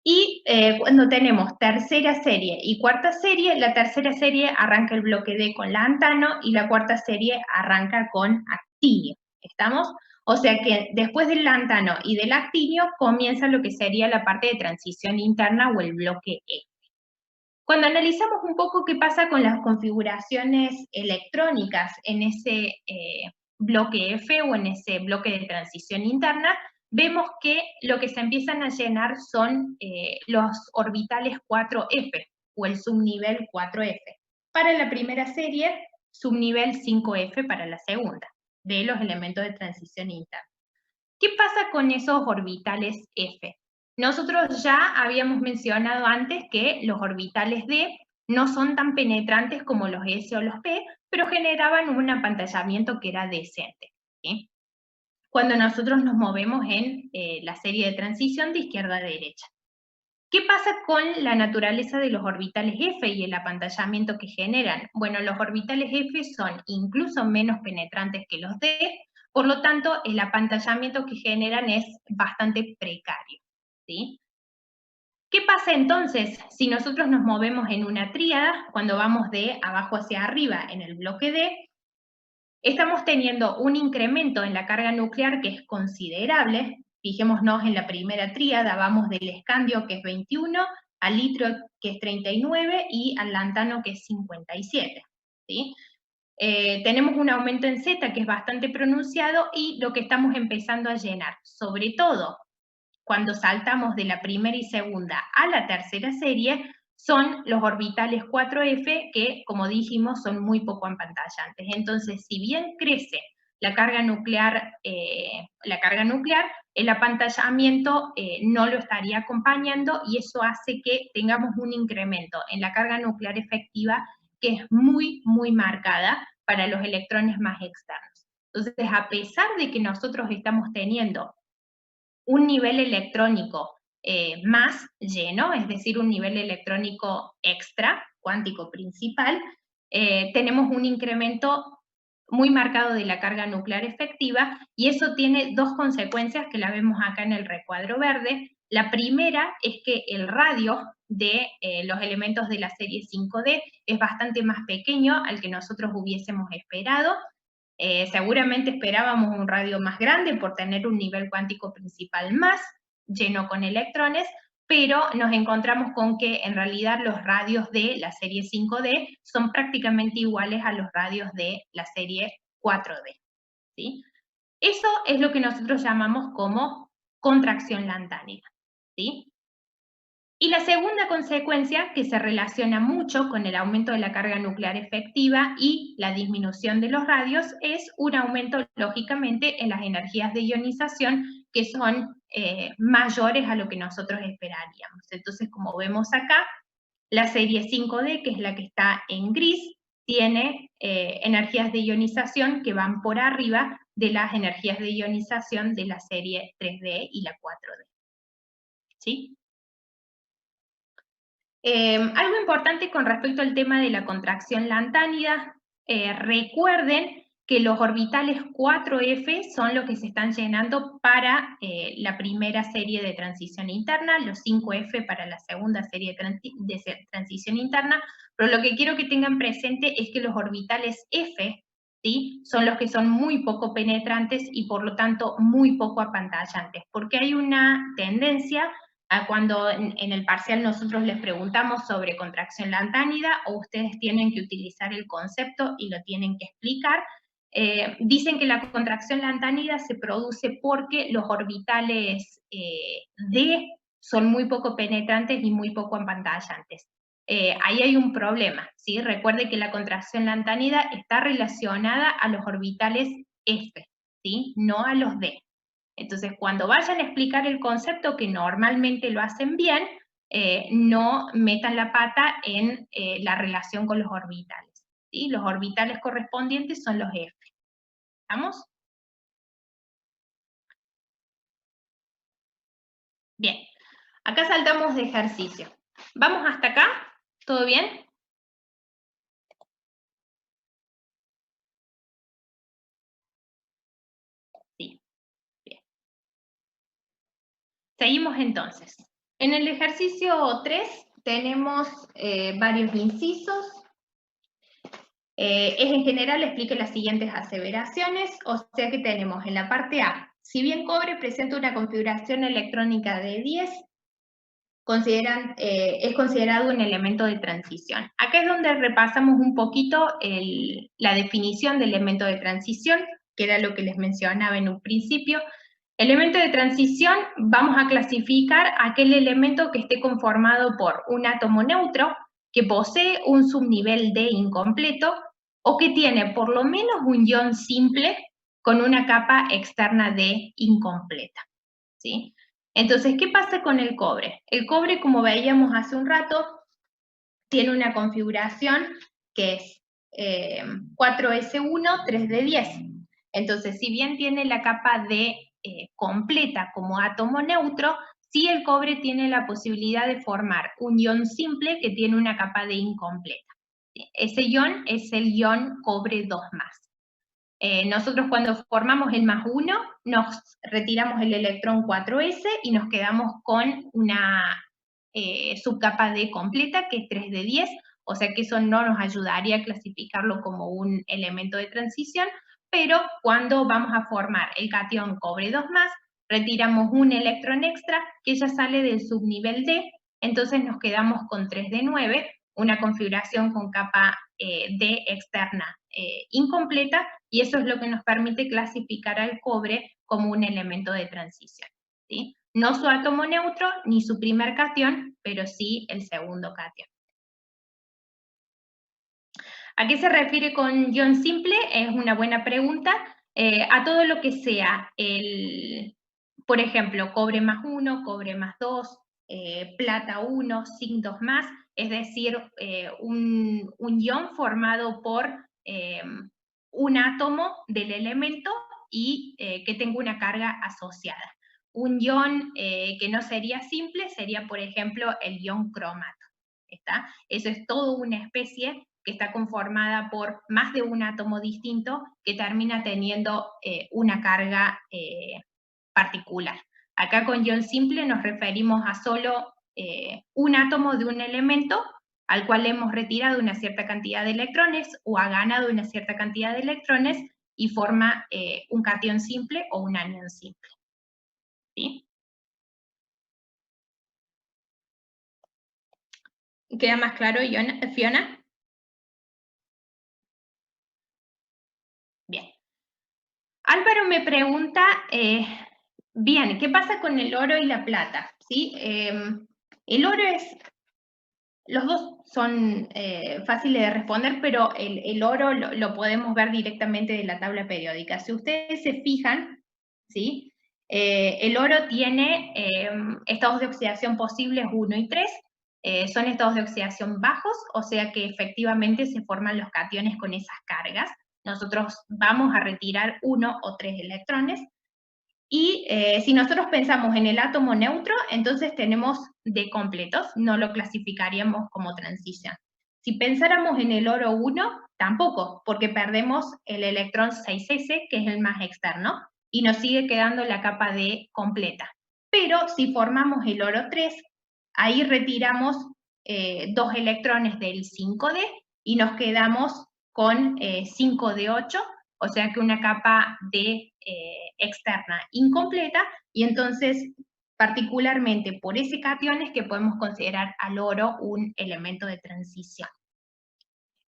Y cuando tenemos tercera serie y cuarta serie, la tercera serie arranca el bloque D con lantano y la cuarta serie arranca con actinio. ¿Estamos? O sea que después del lantano y del actinio comienza lo que sería la parte de transición interna o el bloque E. Cuando analizamos un poco qué pasa con las configuraciones electrónicas en ese bloque F o en ese bloque de transición interna, vemos que lo que se empiezan a llenar son los orbitales 4F o el subnivel 4F. Para la primera serie, subnivel 5F para la segunda, de los elementos de transición interna. ¿Qué pasa con esos orbitales F? Nosotros ya habíamos mencionado antes que los orbitales D no son tan penetrantes como los S o los P, pero generaban un apantallamiento que era decente, ¿sí? Cuando nosotros nos movemos en la serie de transición de izquierda a derecha. ¿Qué pasa con la naturaleza de los orbitales F y el apantallamiento que generan? Bueno, los orbitales F son incluso menos penetrantes que los D, por lo tanto, el apantallamiento que generan es bastante precario, ¿sí? ¿Qué pasa entonces si nosotros nos movemos en una tríada, cuando vamos de abajo hacia arriba en el bloque D? Estamos teniendo un incremento en la carga nuclear que es considerable. Fijémonos en la primera tríada, vamos del escandio, que es 21, al litro, que es 39, y al lantano, que es 57, ¿sí? Tenemos un aumento en Z que es bastante pronunciado y lo que estamos empezando a llenar, sobre todo cuando saltamos de la primera y segunda a la tercera serie, son los orbitales 4F que, como dijimos, son muy poco empantallantes. Entonces, si bien crece la carga nuclear, el apantallamiento no lo estaría acompañando y eso hace que tengamos un incremento en la carga nuclear efectiva que es muy, muy marcada para los electrones más externos. Entonces, a pesar de que nosotros estamos teniendo un nivel electrónico más lleno, es decir, un nivel electrónico extra, cuántico principal, tenemos un incremento muy marcado de la carga nuclear efectiva, y eso tiene dos consecuencias que la vemos acá en el recuadro verde. La primera es que el radio de los elementos de la serie 5D es bastante más pequeño al que nosotros hubiésemos esperado. Seguramente esperábamos un radio más grande por tener un nivel cuántico principal más lleno con electrones, pero nos encontramos con que en realidad los radios de la serie 5D son prácticamente iguales a los radios de la serie 4D, ¿sí? Eso es lo que nosotros llamamos como contracción lantánida, ¿sí? Y la segunda consecuencia, que se relaciona mucho con el aumento de la carga nuclear efectiva y la disminución de los radios, es un aumento, lógicamente, en las energías de ionización, que son mayores a lo que nosotros esperaríamos. Entonces, como vemos acá, la serie 5D, que es la que está en gris, tiene energías de ionización que van por arriba de las energías de ionización de la serie 3D y la 4D. ¿Sí? Algo importante con respecto al tema de la contracción lantánida, recuerden que los orbitales 4F son los que se están llenando para la primera serie de transición interna, los 5F para la segunda serie de transición interna, pero lo que quiero que tengan presente es que los orbitales F, ¿sí?, son los que son muy poco penetrantes y por lo tanto muy poco apantallantes, porque hay una tendencia a cuando en el parcial nosotros les preguntamos sobre contracción lantánida, o ustedes tienen que utilizar el concepto y lo tienen que explicar, dicen que la contracción lantánida se produce porque los orbitales D son muy poco penetrantes y muy poco empantallantes. Ahí hay un problema, ¿sí? Recuerde que la contracción lantánida está relacionada a los orbitales F, ¿sí?, no a los D. Entonces, cuando vayan a explicar el concepto, que normalmente lo hacen bien, no metan la pata en la relación con los orbitales, ¿sí? Los orbitales correspondientes son los F. ¿Estamos? Bien. Acá saltamos de ejercicio. ¿Vamos hasta acá? ¿Todo bien? Sí. Bien. Seguimos entonces. En el ejercicio 3 tenemos varios incisos. Es en general, explique las siguientes aseveraciones, o sea que tenemos en la parte A, si bien cobre presenta una configuración electrónica de 10, es considerado un elemento de transición. Acá es donde repasamos un poquito la definición de elemento de transición, que era lo que les mencionaba en un principio. Elemento de transición, vamos a clasificar aquel elemento que esté conformado por un átomo neutro, que posee un subnivel D incompleto, o que tiene por lo menos un ion simple con una capa externa D incompleta, ¿sí? Entonces, ¿qué pasa con el cobre? El cobre, como veíamos hace un rato, tiene una configuración que es 4s1, 3d10. Entonces, si bien tiene la capa D completa como átomo neutro, sí el cobre tiene la posibilidad de formar un ion simple que tiene una capa D incompleta. Ese ion es el ion cobre 2+. Nosotros cuando formamos el +1, nos retiramos el electrón 4s y nos quedamos con una subcapa D completa, que es 3d10, o sea que eso no nos ayudaría a clasificarlo como un elemento de transición, pero cuando vamos a formar el catión cobre 2+, retiramos un electrón extra que ya sale del subnivel D, entonces nos quedamos con 3d9, una configuración con capa D externa incompleta, y eso es lo que nos permite clasificar al cobre como un elemento de transición, ¿sí? No su átomo neutro ni su primer catión, pero sí el segundo catión. ¿A qué se refiere con ion simple? Es una buena pregunta. A todo lo que sea, por ejemplo, cobre +1, cobre +2, plata 1, zinc 2+, es decir, un ion formado por un átomo del elemento y que tenga una carga asociada. Un ion que no sería simple sería, por ejemplo, el ion cromato. ¿Está? Eso es toda una especie que está conformada por más de un átomo distinto que termina teniendo una carga particular. Acá con ion simple nos referimos a solo un átomo de un elemento al cual hemos retirado una cierta cantidad de electrones o ha ganado una cierta cantidad de electrones y forma un catión simple o un anión simple. ¿Sí? ¿Queda más claro, Fiona? Bien. Álvaro me pregunta, bien, ¿qué pasa con el oro y la plata? ¿Sí? El oro los dos son fáciles de responder, pero el oro lo podemos ver directamente de la tabla periódica. Si ustedes se fijan, ¿sí? El oro tiene estados de oxidación posibles 1 y 3, son estados de oxidación bajos, o sea que efectivamente se forman los cationes con esas cargas. Nosotros vamos a retirar 1 o 3 electrones, y si nosotros pensamos en el átomo neutro, entonces tenemos D completos, no lo clasificaríamos como transición. Si pensáramos en el oro 1, tampoco, porque perdemos el electrón 6s, que es el más externo, y nos sigue quedando la capa D completa. Pero si formamos el oro 3, ahí retiramos 2 electrones del 5d y nos quedamos con 5d8, o sea que una capa D externa incompleta, y entonces particularmente por ese catión es que podemos considerar al oro un elemento de transición.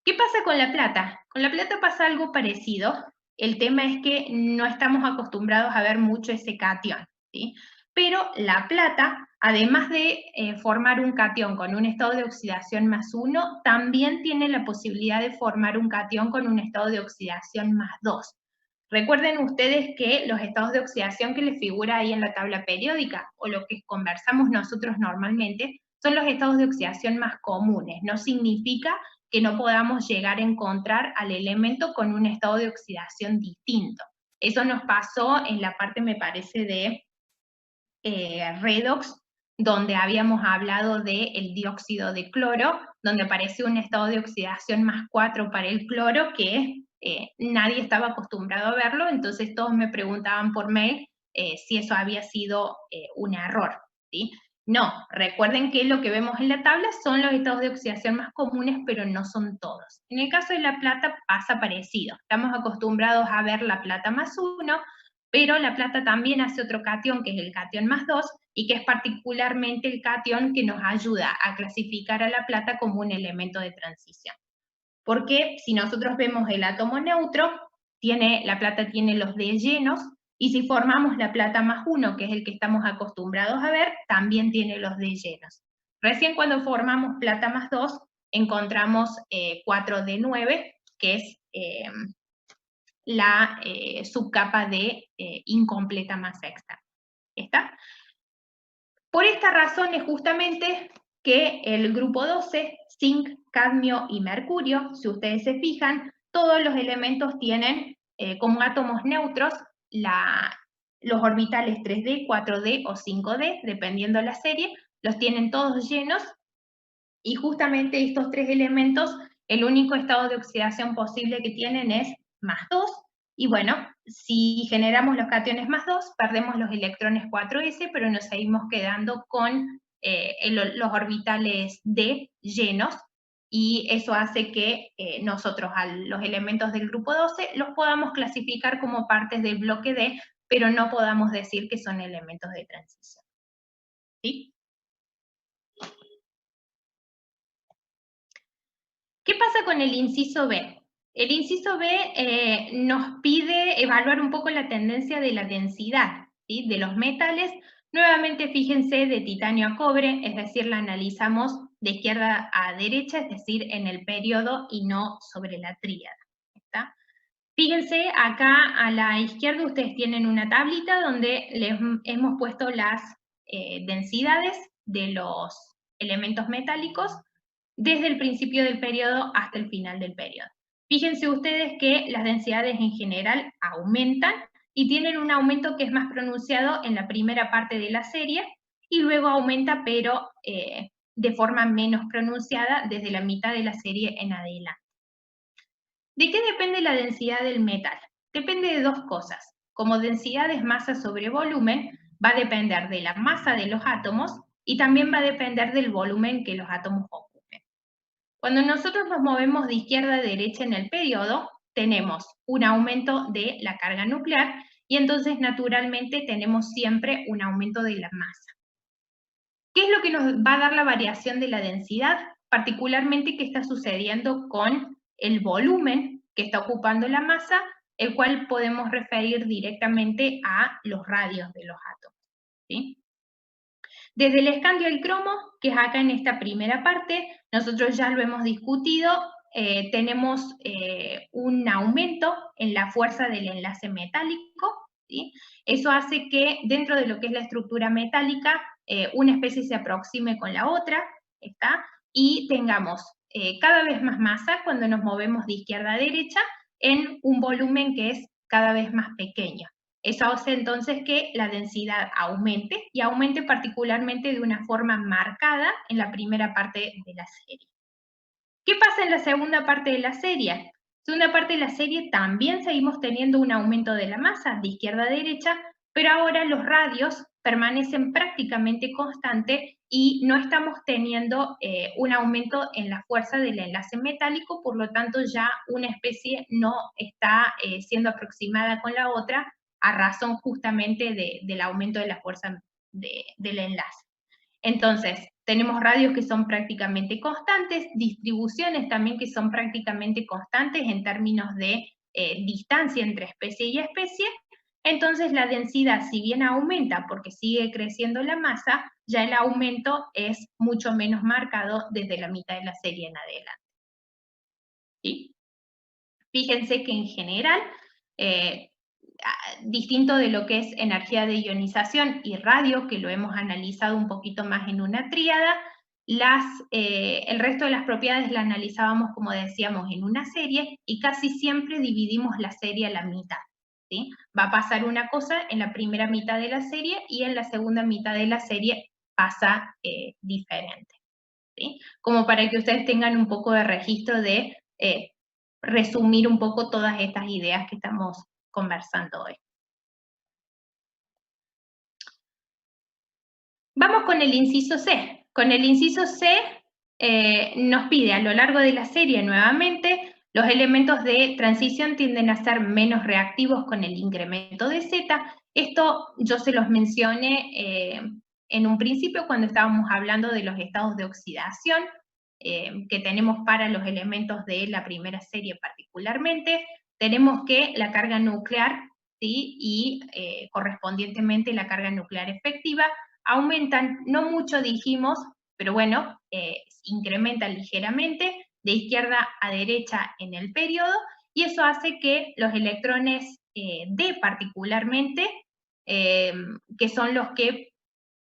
¿Qué pasa con la plata? Con la plata pasa algo parecido. El tema es que no estamos acostumbrados a ver mucho ese catión, ¿sí? Pero la plata, además de formar un catión con un estado de oxidación +1, también tiene la posibilidad de formar un catión con un estado de oxidación +2. Recuerden ustedes que los estados de oxidación que les figura ahí en la tabla periódica, o lo que conversamos nosotros normalmente, son los estados de oxidación más comunes. No significa que no podamos llegar a encontrar al elemento con un estado de oxidación distinto. Eso nos pasó en la parte, me parece, de redox, donde habíamos hablado del dióxido de cloro, donde aparece un estado de oxidación +4 para el cloro que nadie estaba acostumbrado a verlo, entonces todos me preguntaban por mail si eso había sido un error, ¿sí? No, recuerden que lo que vemos en la tabla son los estados de oxidación más comunes, pero no son todos. En el caso de la plata pasa parecido. Estamos acostumbrados a ver la plata +1, pero la plata también hace otro catión, que es el catión +2, y que es particularmente el catión que nos ayuda a clasificar a la plata como un elemento de transición. Porque si nosotros vemos el átomo neutro, la plata tiene los D llenos, y si formamos la plata +1, que es el que estamos acostumbrados a ver, también tiene los D llenos. Recién cuando formamos plata +2, encontramos 4D9, que es la subcapa de incompleta masa externa. ¿Está? Por esta razón es justamente que el grupo 12, zinc, cadmio y mercurio, si ustedes se fijan, todos los elementos tienen como átomos neutros los orbitales 3D, 4D o 5D, dependiendo de la serie, los tienen todos llenos, y justamente estos tres elementos, el único estado de oxidación posible que tienen es +2, y bueno, si generamos los cationes +2, perdemos los electrones 4s, pero nos seguimos quedando con los orbitales D llenos, y eso hace que nosotros a los elementos del grupo 12 los podamos clasificar como partes del bloque D, pero no podamos decir que son elementos de transición. ¿Sí? ¿Qué pasa con el inciso B? El inciso B nos pide evaluar un poco la tendencia de la densidad, ¿sí?, de los metales. Nuevamente, fíjense, de titanio a cobre, es decir, la analizamos de izquierda a derecha, es decir, en el periodo y no sobre la tríada. ¿Está? Fíjense, acá a la izquierda ustedes tienen una tablita donde les hemos puesto las densidades de los elementos metálicos desde el principio del periodo hasta el final del periodo. Fíjense ustedes que las densidades en general aumentan y tienen un aumento que es más pronunciado en la primera parte de la serie, y luego aumenta, pero de forma menos pronunciada desde la mitad de la serie en adelante. ¿De qué depende la densidad del metal? Depende de dos cosas. Como densidad es masa sobre volumen, va a depender de la masa de los átomos y también va a depender del volumen que los átomos ocupen. Cuando nosotros nos movemos de izquierda a derecha en el periodo, tenemos un aumento de la carga nuclear y entonces naturalmente tenemos siempre un aumento de la masa. ¿Qué es lo que nos va a dar la variación de la densidad? Particularmente, ¿qué está sucediendo con el volumen que está ocupando la masa, el cual podemos referir directamente a los radios de los átomos? ¿Sí? Desde el escandio del cromo, que es acá en esta primera parte, nosotros ya lo hemos discutido, tenemos un aumento en la fuerza del enlace metálico, ¿sí? Eso hace que dentro de lo que es la estructura metálica, una especie se aproxime con la otra, ¿está? Y tengamos cada vez más masa cuando nos movemos de izquierda a derecha en un volumen que es cada vez más pequeño. Eso hace entonces que la densidad aumente, y aumente particularmente de una forma marcada en la primera parte de la serie. ¿Qué pasa en la segunda parte de la serie? En la segunda parte de la serie también seguimos teniendo un aumento de la masa de izquierda a derecha, pero ahora los radios permanecen prácticamente constantes y no estamos teniendo un aumento en la fuerza del enlace metálico, por lo tanto ya una especie no está siendo aproximada con la otra a razón justamente del aumento de la fuerza del enlace. Entonces, tenemos radios que son prácticamente constantes, distribuciones también que son prácticamente constantes en términos de distancia entre especie y especie. Entonces, la densidad, si bien aumenta porque sigue creciendo la masa, ya el aumento es mucho menos marcado desde la mitad de la serie en adelante. ¿Sí? Fíjense que en general, distinto de lo que es energía de ionización y radio, que lo hemos analizado un poquito más en una tríada, el resto de las propiedades las analizábamos, como decíamos, en una serie, y casi siempre dividimos la serie a la mitad. ¿Sí? Va a pasar una cosa en la primera mitad de la serie y en la segunda mitad de la serie pasa diferente. ¿Sí? Como para que ustedes tengan un poco de registro de resumir un poco todas estas ideas que estamos conversando hoy. Vamos con el inciso C. Con el inciso C nos pide a lo largo de la serie nuevamente Los elementos de transición tienden a ser menos reactivos con el incremento de Z. Esto yo se los mencioné en un principio cuando estábamos hablando de los estados de oxidación que tenemos para los elementos de la primera serie particularmente. Tenemos que la carga nuclear, ¿sí?, y correspondientemente la carga nuclear efectiva aumentan, no mucho dijimos, pero bueno, incrementan ligeramente de izquierda a derecha en el periodo, y eso hace que los electrones D particularmente, que son los que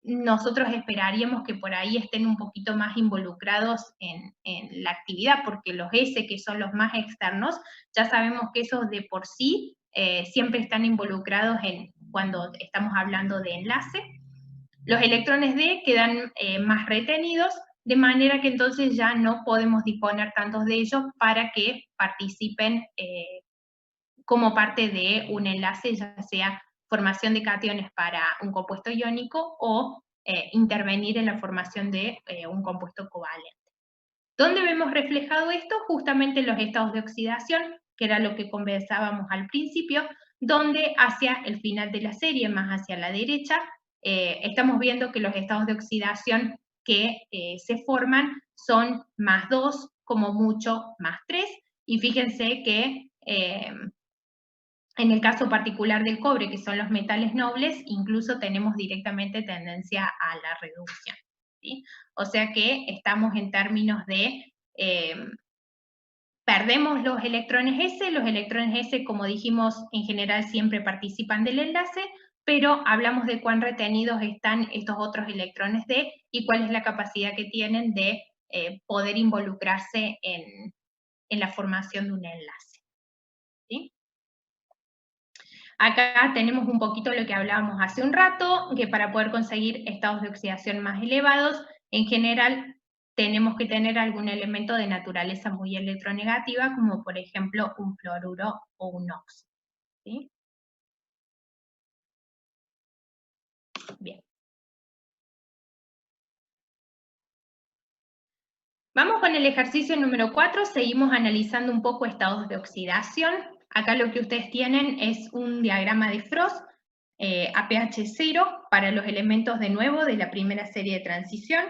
nosotros esperaríamos que por ahí estén un poquito más involucrados en la actividad, porque los S, que son los más externos, ya sabemos que esos de por sí siempre están involucrados cuando estamos hablando de enlace. Los electrones D quedan más retenidos, de manera que entonces ya no podemos disponer tantos de ellos para que participen como parte de un enlace, ya sea formación de cationes para un compuesto iónico o intervenir en la formación de un compuesto covalente. ¿Dónde vemos reflejado esto? Justamente en los estados de oxidación, que era lo que conversábamos al principio, donde hacia el final de la serie, más hacia la derecha, estamos viendo que los estados de oxidación que se forman son +2, como mucho +3, y fíjense que en el caso particular del cobre, que son los metales nobles, incluso tenemos directamente tendencia a la reducción, ¿sí? O sea que estamos en términos de perdemos los electrones S, como dijimos, en general siempre participan del enlace, pero hablamos de cuán retenidos están estos otros electrones D y cuál es la capacidad que tienen de poder involucrarse en la formación de un enlace, ¿sí? Acá tenemos un poquito lo que hablábamos hace un rato, que para poder conseguir estados de oxidación más elevados, en general tenemos que tener algún elemento de naturaleza muy electronegativa, como por ejemplo un fluoruro o un óxido, ¿sí? Bien. Vamos con el ejercicio número 4, seguimos analizando un poco estados de oxidación. Acá lo que ustedes tienen es un diagrama de Frost a pH 0 para los elementos de nuevo de la primera serie de transición.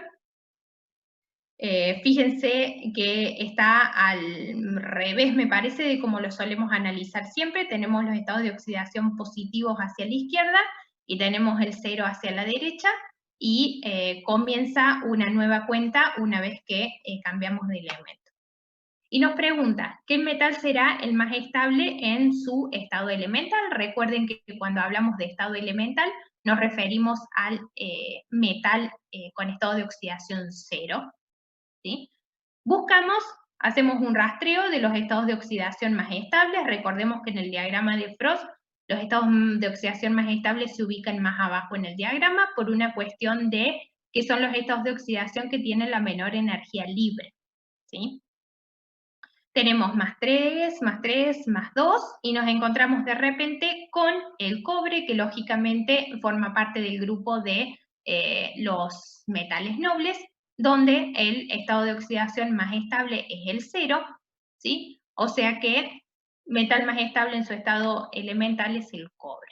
Fíjense que está al revés, me parece, de como lo solemos analizar siempre. Tenemos los estados de oxidación positivos hacia la izquierda y tenemos el 0 hacia la derecha, y comienza una nueva cuenta una vez que cambiamos de elemento. Y nos pregunta, ¿qué metal será el más estable en su estado elemental? Recuerden que cuando hablamos de estado elemental nos referimos al metal con estado de oxidación 0. ¿Sí? Buscamos, hacemos un rastreo de los estados de oxidación más estables. Recordemos que en el diagrama de Frost los estados de oxidación más estables se ubican más abajo en el diagrama por una cuestión de que son los estados de oxidación que tienen la menor energía libre, ¿sí? Tenemos +3, +3, +2, y nos encontramos de repente con el cobre, que lógicamente forma parte del grupo de los metales nobles, donde el estado de oxidación más estable es el 0, ¿sí? O sea que metal más estable en su estado elemental es el cobre.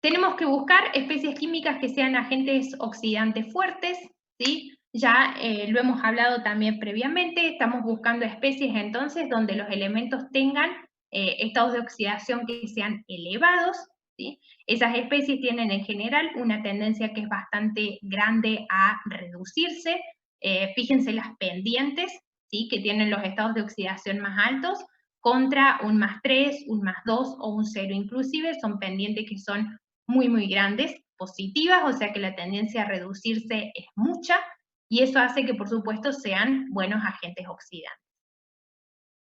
Tenemos que buscar especies químicas que sean agentes oxidantes fuertes, ¿sí? Ya lo hemos hablado también previamente, estamos buscando especies entonces donde los elementos tengan estados de oxidación que sean elevados, ¿sí? Esas especies tienen en general una tendencia que es bastante grande a reducirse. Fíjense las pendientes, ¿sí?, que tienen los estados de oxidación más altos, contra un +3, un +2 o un 0 inclusive, son pendientes que son muy grandes, positivas, o sea que la tendencia a reducirse es mucha, y eso hace que por supuesto sean buenos agentes oxidantes.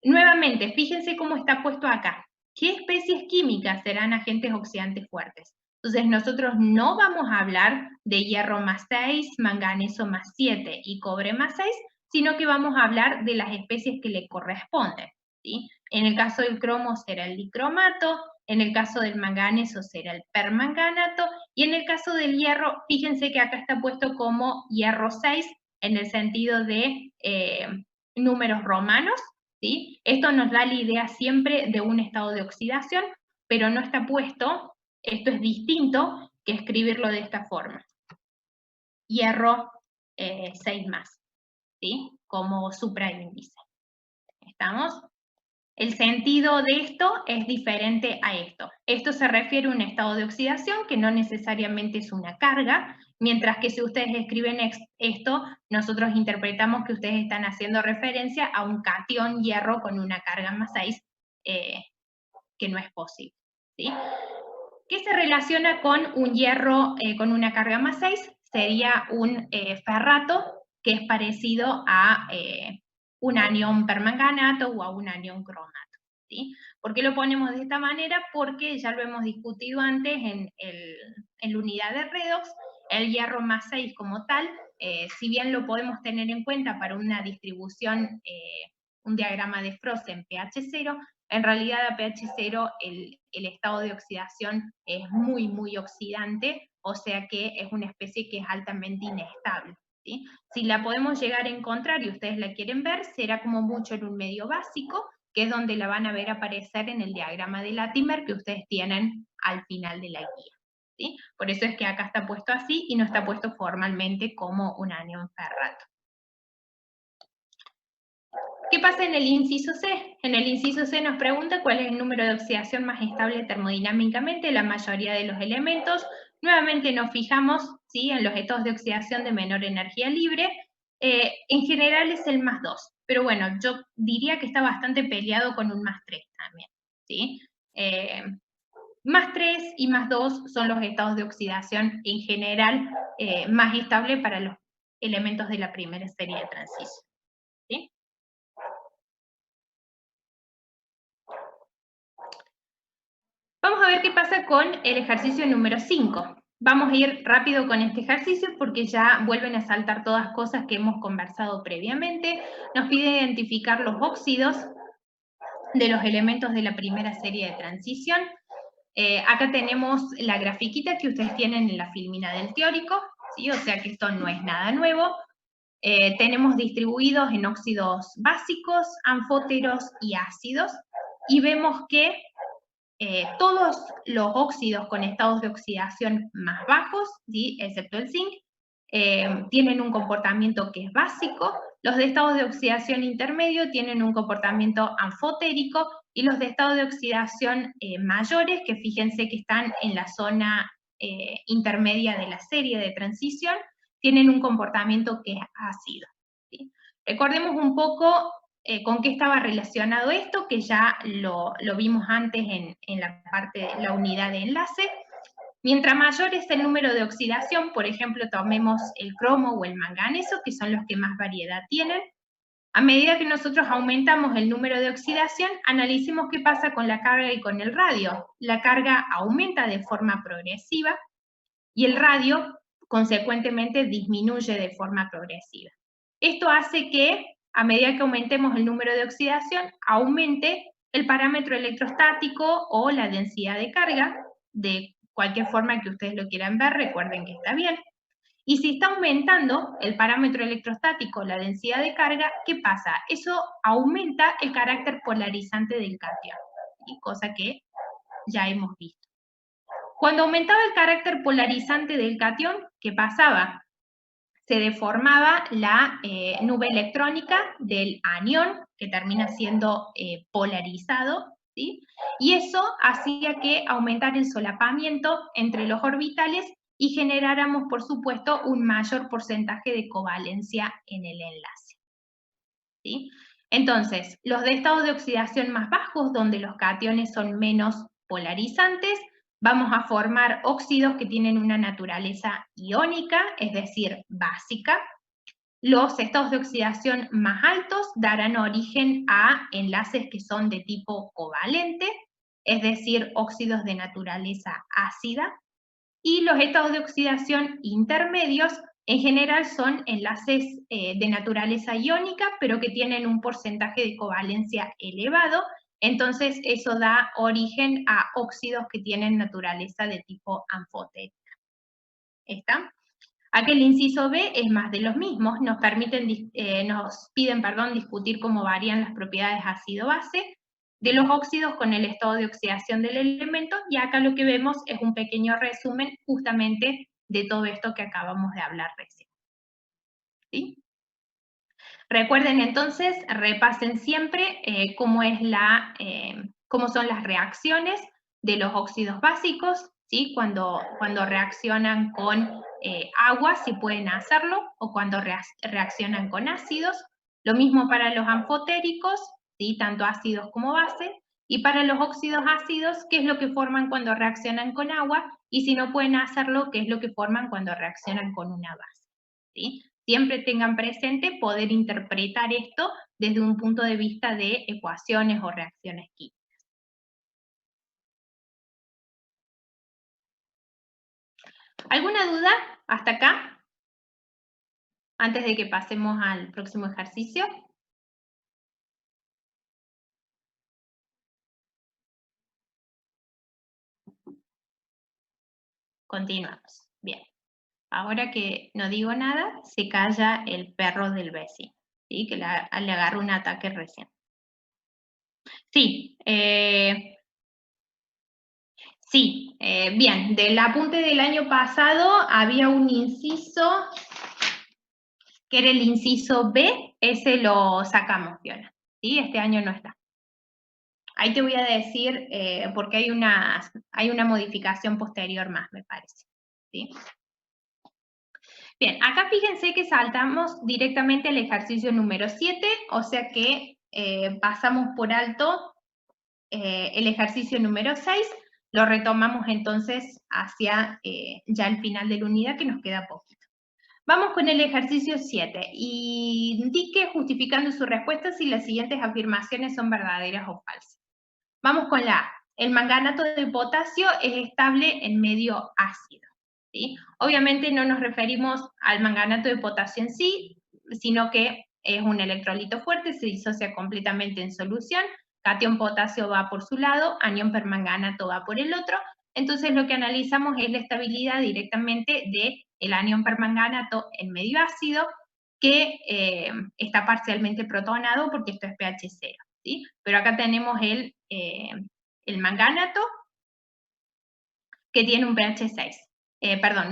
Nuevamente, fíjense cómo está puesto acá. ¿Qué especies químicas serán agentes oxidantes fuertes? Entonces nosotros no vamos a hablar de hierro +6, manganeso +7 y cobre +6, sino que vamos a hablar de las especies que le corresponden, ¿sí? En el caso del cromo será el dicromato, en el caso del manganeso será el permanganato, y en el caso del hierro, fíjense que acá está puesto como hierro 6, en el sentido de números romanos, ¿sí? Esto nos da la idea siempre de un estado de oxidación, pero no está puesto, esto es distinto que escribirlo de esta forma. Hierro 6 más, ¿sí? Como supraíndice. ¿Estamos? El sentido de esto es diferente a esto. Esto se refiere a un estado de oxidación que no necesariamente es una carga, mientras que si ustedes escriben esto, nosotros interpretamos que ustedes están haciendo referencia a un catión hierro con una carga más 6, que no es posible, ¿sí? ¿Qué se relaciona con un hierro con una carga más 6? Sería un ferrato, que es parecido a un anión permanganato o a un anión cromato, ¿sí? ¿Por qué lo ponemos de esta manera? Porque ya lo hemos discutido antes en la unidad de redox, el hierro más 6 como tal, si bien lo podemos tener en cuenta para una distribución, un diagrama de Frost en pH 0, en realidad a pH 0 el estado de oxidación es muy, muy oxidante, o sea que es una especie que es altamente inestable, ¿sí? Si la podemos llegar a encontrar y ustedes la quieren ver, será como mucho en un medio básico, que es donde la van a ver aparecer en el diagrama de Latimer que ustedes tienen al final de la guía, ¿sí? Por eso es que acá está puesto así y no está puesto formalmente como un anión ferrato. ¿Qué pasa en el inciso C? En el inciso C nos pregunta cuál es el número de oxidación más estable termodinámicamente de la mayoría de los elementos. Nuevamente nos fijamos, ¿sí?, en los estados de oxidación de menor energía libre. En general es el más 2, pero bueno, yo diría que está bastante peleado con un más 3 también, ¿sí? Más 3 y más 2 son los estados de oxidación en general más estables para los elementos de la primera serie de transición, ¿sí? Vamos a ver qué pasa con el ejercicio número 5. Vamos a ir rápido con este ejercicio porque ya vuelven a saltar todas cosas que hemos conversado previamente. Nos pide identificar los óxidos de los elementos de la primera serie de transición. Acá tenemos la grafiquita que ustedes tienen en la filmina del teórico, ¿sí? O sea que esto no es nada nuevo. Tenemos distribuidos en óxidos básicos, anfóteros y ácidos, y vemos que todos los óxidos con estados de oxidación más bajos, ¿sí?, excepto el zinc, tienen un comportamiento que es básico. Los de estados de oxidación intermedio tienen un comportamiento anfotérico, y los de estado de oxidación mayores, que fíjense que están en la zona intermedia de la serie de transición, tienen un comportamiento que es ácido, ¿sí? Recordemos un poco con qué estaba relacionado esto, que ya lo vimos antes en la parte de la unidad de enlace. Mientras mayor es el número de oxidación, por ejemplo, tomemos el cromo o el manganeso, que son los que más variedad tienen. A medida que nosotros aumentamos el número de oxidación, analicemos qué pasa con la carga y con el radio. La carga aumenta de forma progresiva y el radio, consecuentemente, disminuye de forma progresiva. Esto hace que, a medida que aumentemos el número de oxidación, aumente el parámetro electrostático o la densidad de carga, de cualquier forma que ustedes lo quieran ver, recuerden que está bien. Y si está aumentando el parámetro electrostático, la densidad de carga, ¿qué pasa? Eso aumenta el carácter polarizante del catión, ¿sí?, cosa que ya hemos visto. Cuando aumentaba el carácter polarizante del catión, ¿qué pasaba? Se deformaba la nube electrónica del anión, que termina siendo polarizado, ¿sí? Y eso hacía que aumentara el solapamiento entre los orbitales y generáramos, por supuesto, un mayor porcentaje de covalencia en el enlace, ¿sí? Entonces, los de estados de oxidación más bajos, donde los cationes son menos polarizantes, vamos a formar óxidos que tienen una naturaleza iónica, es decir, básica. Los estados de oxidación más altos darán origen a enlaces que son de tipo covalente, es decir, óxidos de naturaleza ácida. Y los estados de oxidación intermedios en general son enlaces de naturaleza iónica, pero que tienen un porcentaje de covalencia elevado. Entonces eso da origen a óxidos que tienen naturaleza de tipo anfotérica. ¿Está? Acá el inciso B es más de los mismos, nos piden discutir cómo varían las propiedades ácido-base de los óxidos con el estado de oxidación del elemento, y acá lo que vemos es un pequeño resumen justamente de todo esto que acabamos de hablar recién. ¿Sí? Recuerden entonces, repasen siempre cómo son las reacciones de los óxidos básicos, ¿sí? Cuando reaccionan con agua, si pueden hacerlo, o cuando reaccionan con ácidos. Lo mismo para los anfotéricos, ¿sí? Tanto ácidos como bases. Y para los óxidos ácidos, ¿qué es lo que forman cuando reaccionan con agua? Y si no pueden hacerlo, ¿qué es lo que forman cuando reaccionan con una base? ¿Sí? Siempre tengan presente poder interpretar esto desde un punto de vista de ecuaciones o reacciones químicas. ¿Alguna duda hasta acá? Antes de que pasemos al próximo ejercicio. Continuamos. Bien. Ahora que no digo nada, se calla el perro del vecino, ¿sí? Que le agarró un ataque recién. Sí, bien. Del apunte del año pasado había un inciso que era el inciso B, ese lo sacamos, Fiona, ¿sí? Este año no está. Ahí te voy a decir, porque hay una modificación posterior más, me parece, ¿sí? Bien, acá fíjense que saltamos directamente al ejercicio número 7, o sea que pasamos por alto el ejercicio número 6, lo retomamos entonces hacia ya el final de la unidad, que nos queda poquito. Vamos con el ejercicio 7. Indique justificando su respuesta si las siguientes afirmaciones son verdaderas o falsas. Vamos con la A. El manganato de potasio es estable en medio ácido. ¿Sí? Obviamente no nos referimos al manganato de potasio en sí, sino que es un electrolito fuerte, se disocia completamente en solución, catión potasio va por su lado, anión permanganato va por el otro. Entonces lo que analizamos es la estabilidad directamente del anión permanganato en medio ácido, que está parcialmente protonado porque esto es pH 0. ¿Sí? Pero acá tenemos el manganato, que tiene un pH 6,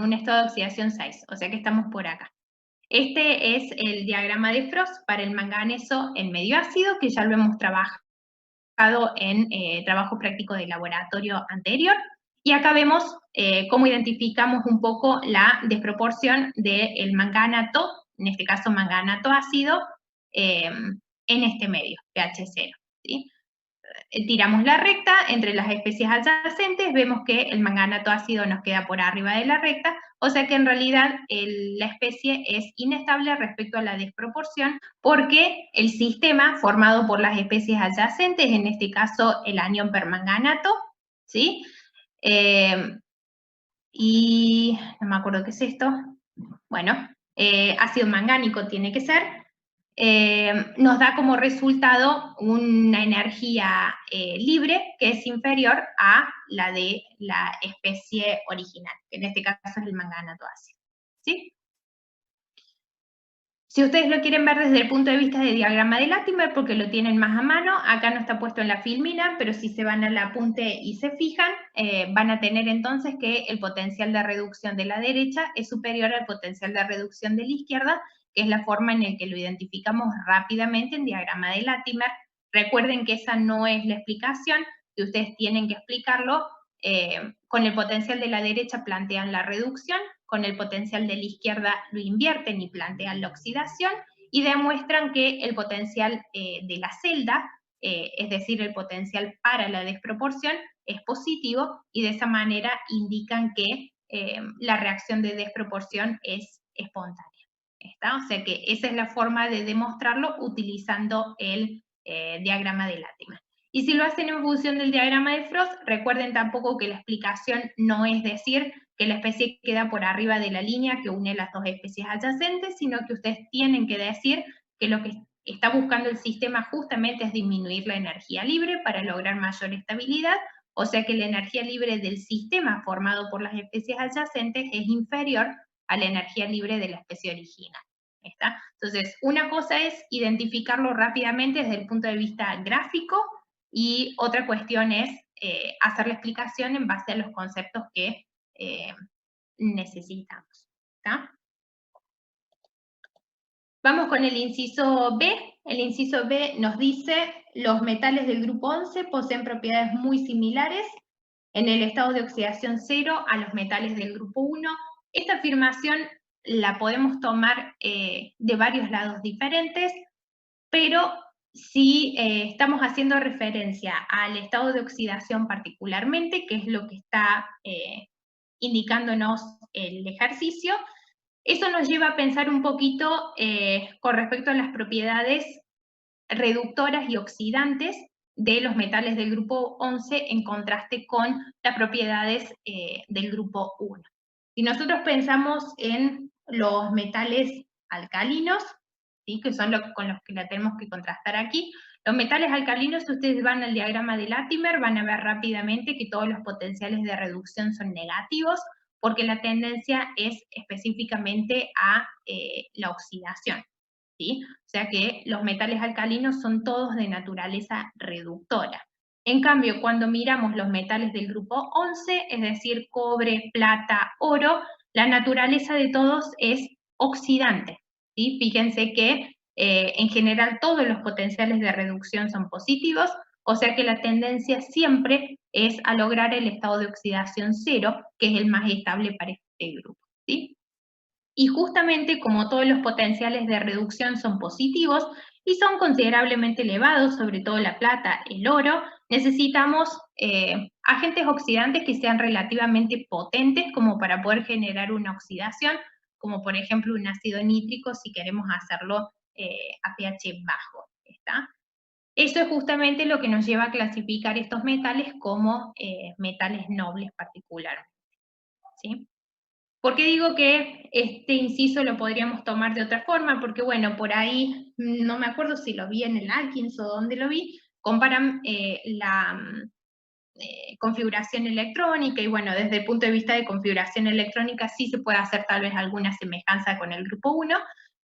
un estado de oxidación 6, o sea que estamos por acá. Este es el diagrama de Frost para el manganeso en medio ácido, que ya lo hemos trabajado en trabajo práctico de laboratorio anterior. Y acá vemos cómo identificamos un poco la desproporción del manganato, en este caso manganato ácido, en este medio, pH 0. ¿Sí? Tiramos la recta entre las especies adyacentes, vemos que el manganato ácido nos queda por arriba de la recta, o sea que en realidad la especie es inestable respecto a la desproporción, porque el sistema formado por las especies adyacentes, en este caso el anión permanganato, ¿sí? Y no me acuerdo qué es esto, bueno, ácido mangánico tiene que ser, nos da como resultado una energía libre que es inferior a la de la especie original, que en este caso es el manganato ácido. ¿Sí? Si ustedes lo quieren ver desde el punto de vista de diagrama de Latimer, porque lo tienen más a mano, acá no está puesto en la filmina, pero si se van al apunte y se fijan, van a tener entonces que el potencial de reducción de la derecha es superior al potencial de reducción de la izquierda, que es la forma en la que lo identificamos rápidamente en diagrama de Latimer. Recuerden que esa no es la explicación, que ustedes tienen que explicarlo. Con el potencial de la derecha plantean la reducción, con el potencial de la izquierda lo invierten y plantean la oxidación, y demuestran que el potencial de la celda, es decir, el potencial para la desproporción, es positivo, y de esa manera indican que la reacción de desproporción es espontánea. ¿Está? O sea que esa es la forma de demostrarlo utilizando el diagrama de Latimer. Y si lo hacen en función del diagrama de Frost, recuerden tampoco que la explicación no es decir que la especie queda por arriba de la línea que une las dos especies adyacentes, sino que ustedes tienen que decir que lo que está buscando el sistema justamente es disminuir la energía libre para lograr mayor estabilidad, o sea que la energía libre del sistema formado por las especies adyacentes es inferior a la energía libre de la especie original. ¿Está? Entonces, una cosa es identificarlo rápidamente desde el punto de vista gráfico y otra cuestión es hacer la explicación en base a los conceptos que necesitamos. ¿Está? Vamos con el inciso B. El inciso B nos dice, los metales del grupo 11 poseen propiedades muy similares en el estado de oxidación 0 a los metales del grupo 1. Esta afirmación la podemos tomar de varios lados diferentes, pero si estamos haciendo referencia al estado de oxidación particularmente, que es lo que está indicándonos el ejercicio, eso nos lleva a pensar un poquito con respecto a las propiedades reductoras y oxidantes de los metales del grupo 11 en contraste con las propiedades del grupo 1. Si nosotros pensamos en los metales alcalinos, ¿sí?, que son con los que la tenemos que contrastar aquí, los metales alcalinos, si ustedes van al diagrama de Latimer, van a ver rápidamente que todos los potenciales de reducción son negativos, porque la tendencia es específicamente a la oxidación. ¿Sí? O sea que los metales alcalinos son todos de naturaleza reductora. En cambio, cuando miramos los metales del grupo 11, es decir, cobre, plata, oro, la naturaleza de todos es oxidante. ¿Sí? Fíjense que en general todos los potenciales de reducción son positivos, o sea que la tendencia siempre es a lograr el estado de oxidación cero, que es el más estable para este grupo. ¿Sí? Y justamente como todos los potenciales de reducción son positivos y son considerablemente elevados, sobre todo la plata, el oro, necesitamos agentes oxidantes que sean relativamente potentes como para poder generar una oxidación, como por ejemplo un ácido nítrico si queremos hacerlo a pH bajo. ¿Está? Eso es justamente lo que nos lleva a clasificar estos metales como metales nobles particularmente. ¿Sí? ¿Por qué digo que este inciso lo podríamos tomar de otra forma? Porque, bueno, por ahí, no me acuerdo si lo vi en el Alkins o dónde lo vi, comparan la configuración electrónica y, bueno, desde el punto de vista de configuración electrónica sí se puede hacer tal vez alguna semejanza con el grupo 1,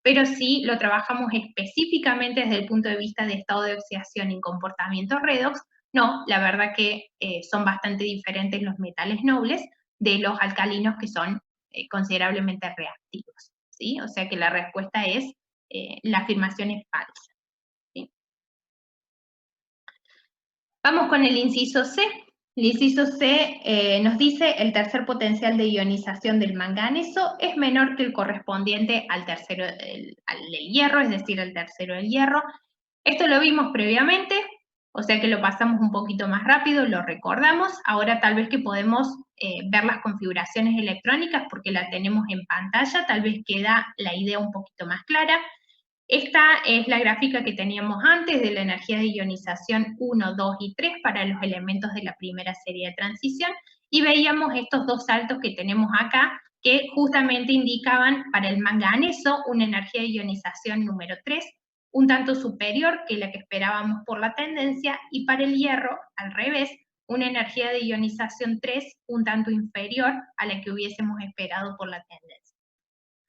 pero si lo trabajamos específicamente desde el punto de vista de estado de oxidación y comportamiento redox, no, la verdad que son bastante diferentes los metales nobles de los alcalinos que son considerablemente reactivos, ¿sí? O sea que la respuesta es, la afirmación es falsa, ¿sí? Vamos con el inciso C. El inciso C nos dice, el tercer potencial de ionización del manganeso es menor que el correspondiente al tercero al hierro, es decir, el tercero del hierro. Esto lo vimos previamente, o sea que lo pasamos un poquito más rápido, lo recordamos. Ahora tal vez que podemos ver las configuraciones electrónicas porque la tenemos en pantalla, tal vez queda la idea un poquito más clara. Esta es la gráfica que teníamos antes de la energía de ionización 1, 2 y 3 para los elementos de la primera serie de transición, y veíamos estos dos saltos que tenemos acá, que justamente indicaban para el manganeso una energía de ionización número 3, un tanto superior que la que esperábamos por la tendencia, y para el hierro, al revés, una energía de ionización 3, un tanto inferior a la que hubiésemos esperado por la tendencia.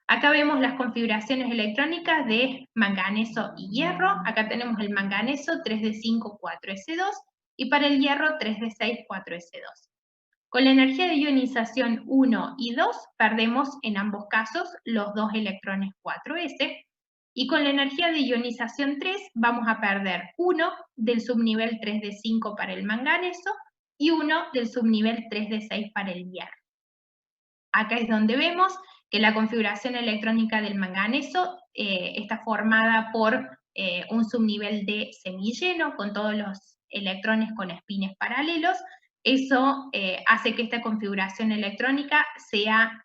Acá vemos las configuraciones electrónicas de manganeso y hierro. Acá tenemos el manganeso 3d5, 4s2, y para el hierro 3d6, 4s2. Con la energía de ionización 1 y 2 perdemos en ambos casos los dos electrones 4s, y con la energía de ionización 3 vamos a perder 1 del subnivel 3d5 para el manganeso y 1 del subnivel 3d6 para el hierro. Acá es donde vemos que la configuración electrónica del manganeso está formada por un subnivel de semilleno con todos los electrones con espines paralelos. Eso hace que esta configuración electrónica sea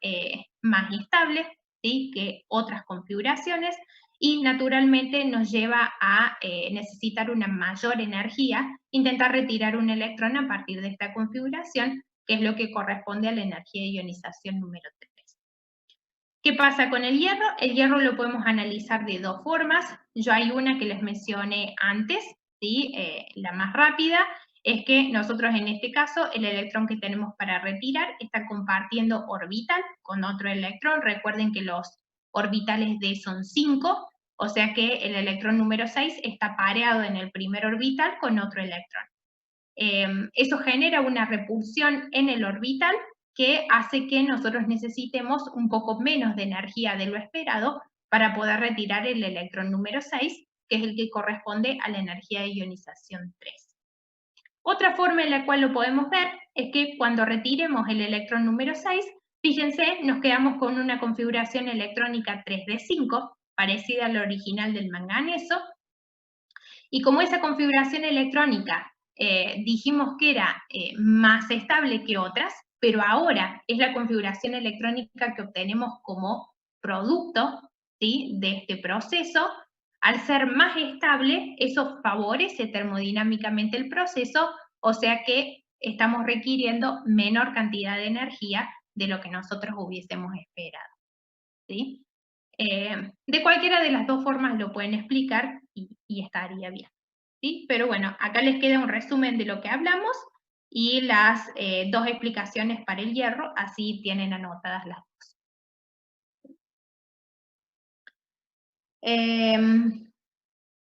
más estable, ¿sí?, que otras configuraciones, y naturalmente nos lleva a necesitar una mayor energía, intentar retirar un electrón a partir de esta configuración, que es lo que corresponde a la energía de ionización número 3. ¿Qué pasa con el hierro? El hierro lo podemos analizar de dos formas. Yo hay una que les mencioné antes, ¿sí? La más rápida, es que nosotros en este caso, el electrón que tenemos para retirar está compartiendo orbital con otro electrón. Recuerden que los orbitales D son 5, o sea que el electrón número 6 está pareado en el primer orbital con otro electrón. Eso genera una repulsión en el orbital que hace que nosotros necesitemos un poco menos de energía de lo esperado para poder retirar el electrón número 6, que es el que corresponde a la energía de ionización 3. Otra forma en la cual lo podemos ver es que cuando retiremos el electrón número 6, fíjense, nos quedamos con una configuración electrónica 3d5, parecida a la original del manganeso, y como esa configuración electrónica dijimos que era más estable que otras, pero ahora es la configuración electrónica que obtenemos como producto, ¿sí?, de este proceso. Al ser más estable, eso favorece termodinámicamente el proceso, o sea que estamos requiriendo menor cantidad de energía de lo que nosotros hubiésemos esperado, ¿sí? De cualquiera de las dos formas lo pueden explicar y estaría bien, ¿sí? Pero bueno, acá les queda un resumen de lo que hablamos y las dos explicaciones para el hierro, así tienen anotadas las dos.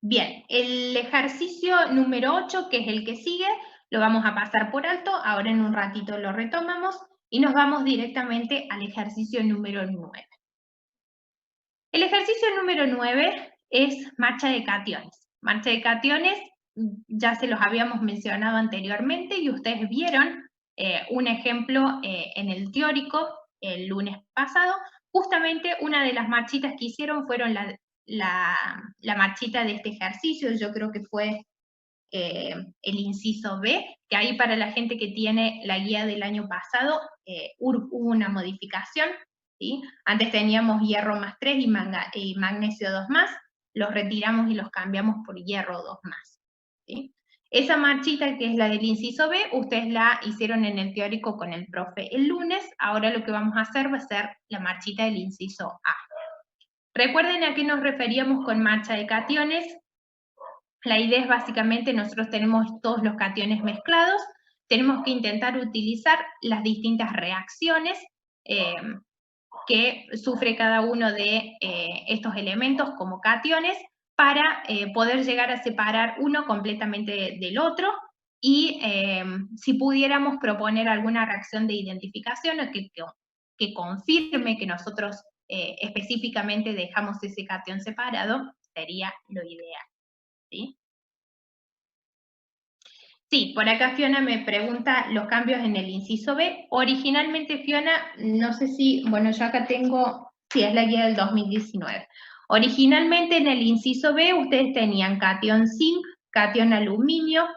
Bien, el ejercicio número 8, que es el que sigue, lo vamos a pasar por alto, ahora en un ratito lo retomamos y nos vamos directamente al ejercicio número 9. El ejercicio número 9 es marcha de cationes. Marcha de cationes ya se los habíamos mencionado anteriormente y ustedes vieron un ejemplo en el teórico el lunes pasado. Justamente una de las marchitas que hicieron fueron la marchita de este ejercicio, yo creo que fue el inciso B, que ahí para la gente que tiene la guía del año pasado hubo una modificación, ¿sí? Antes teníamos hierro más 3 y magnesio 2 más, los retiramos y los cambiamos por hierro 2 más, ¿sí? Esa marchita que es la del inciso B, ustedes la hicieron en el teórico con el profe el lunes, ahora lo que vamos a hacer va a ser la marchita del inciso A. Recuerden a qué nos referíamos con marcha de cationes. La idea es básicamente, nosotros tenemos todos los cationes mezclados, tenemos que intentar utilizar las distintas reacciones que sufre cada uno de estos elementos como cationes para poder llegar a separar uno completamente del otro y si pudiéramos proponer alguna reacción de identificación que confirme que nosotros específicamente dejamos ese cation separado, sería lo ideal, ¿sí? Sí, por acá Fiona me pregunta los cambios en el inciso B. Originalmente, Fiona, no sé si, bueno, yo acá tengo, sí, es la guía del 2019. Originalmente en el inciso B ustedes tenían cation zinc, cation aluminio,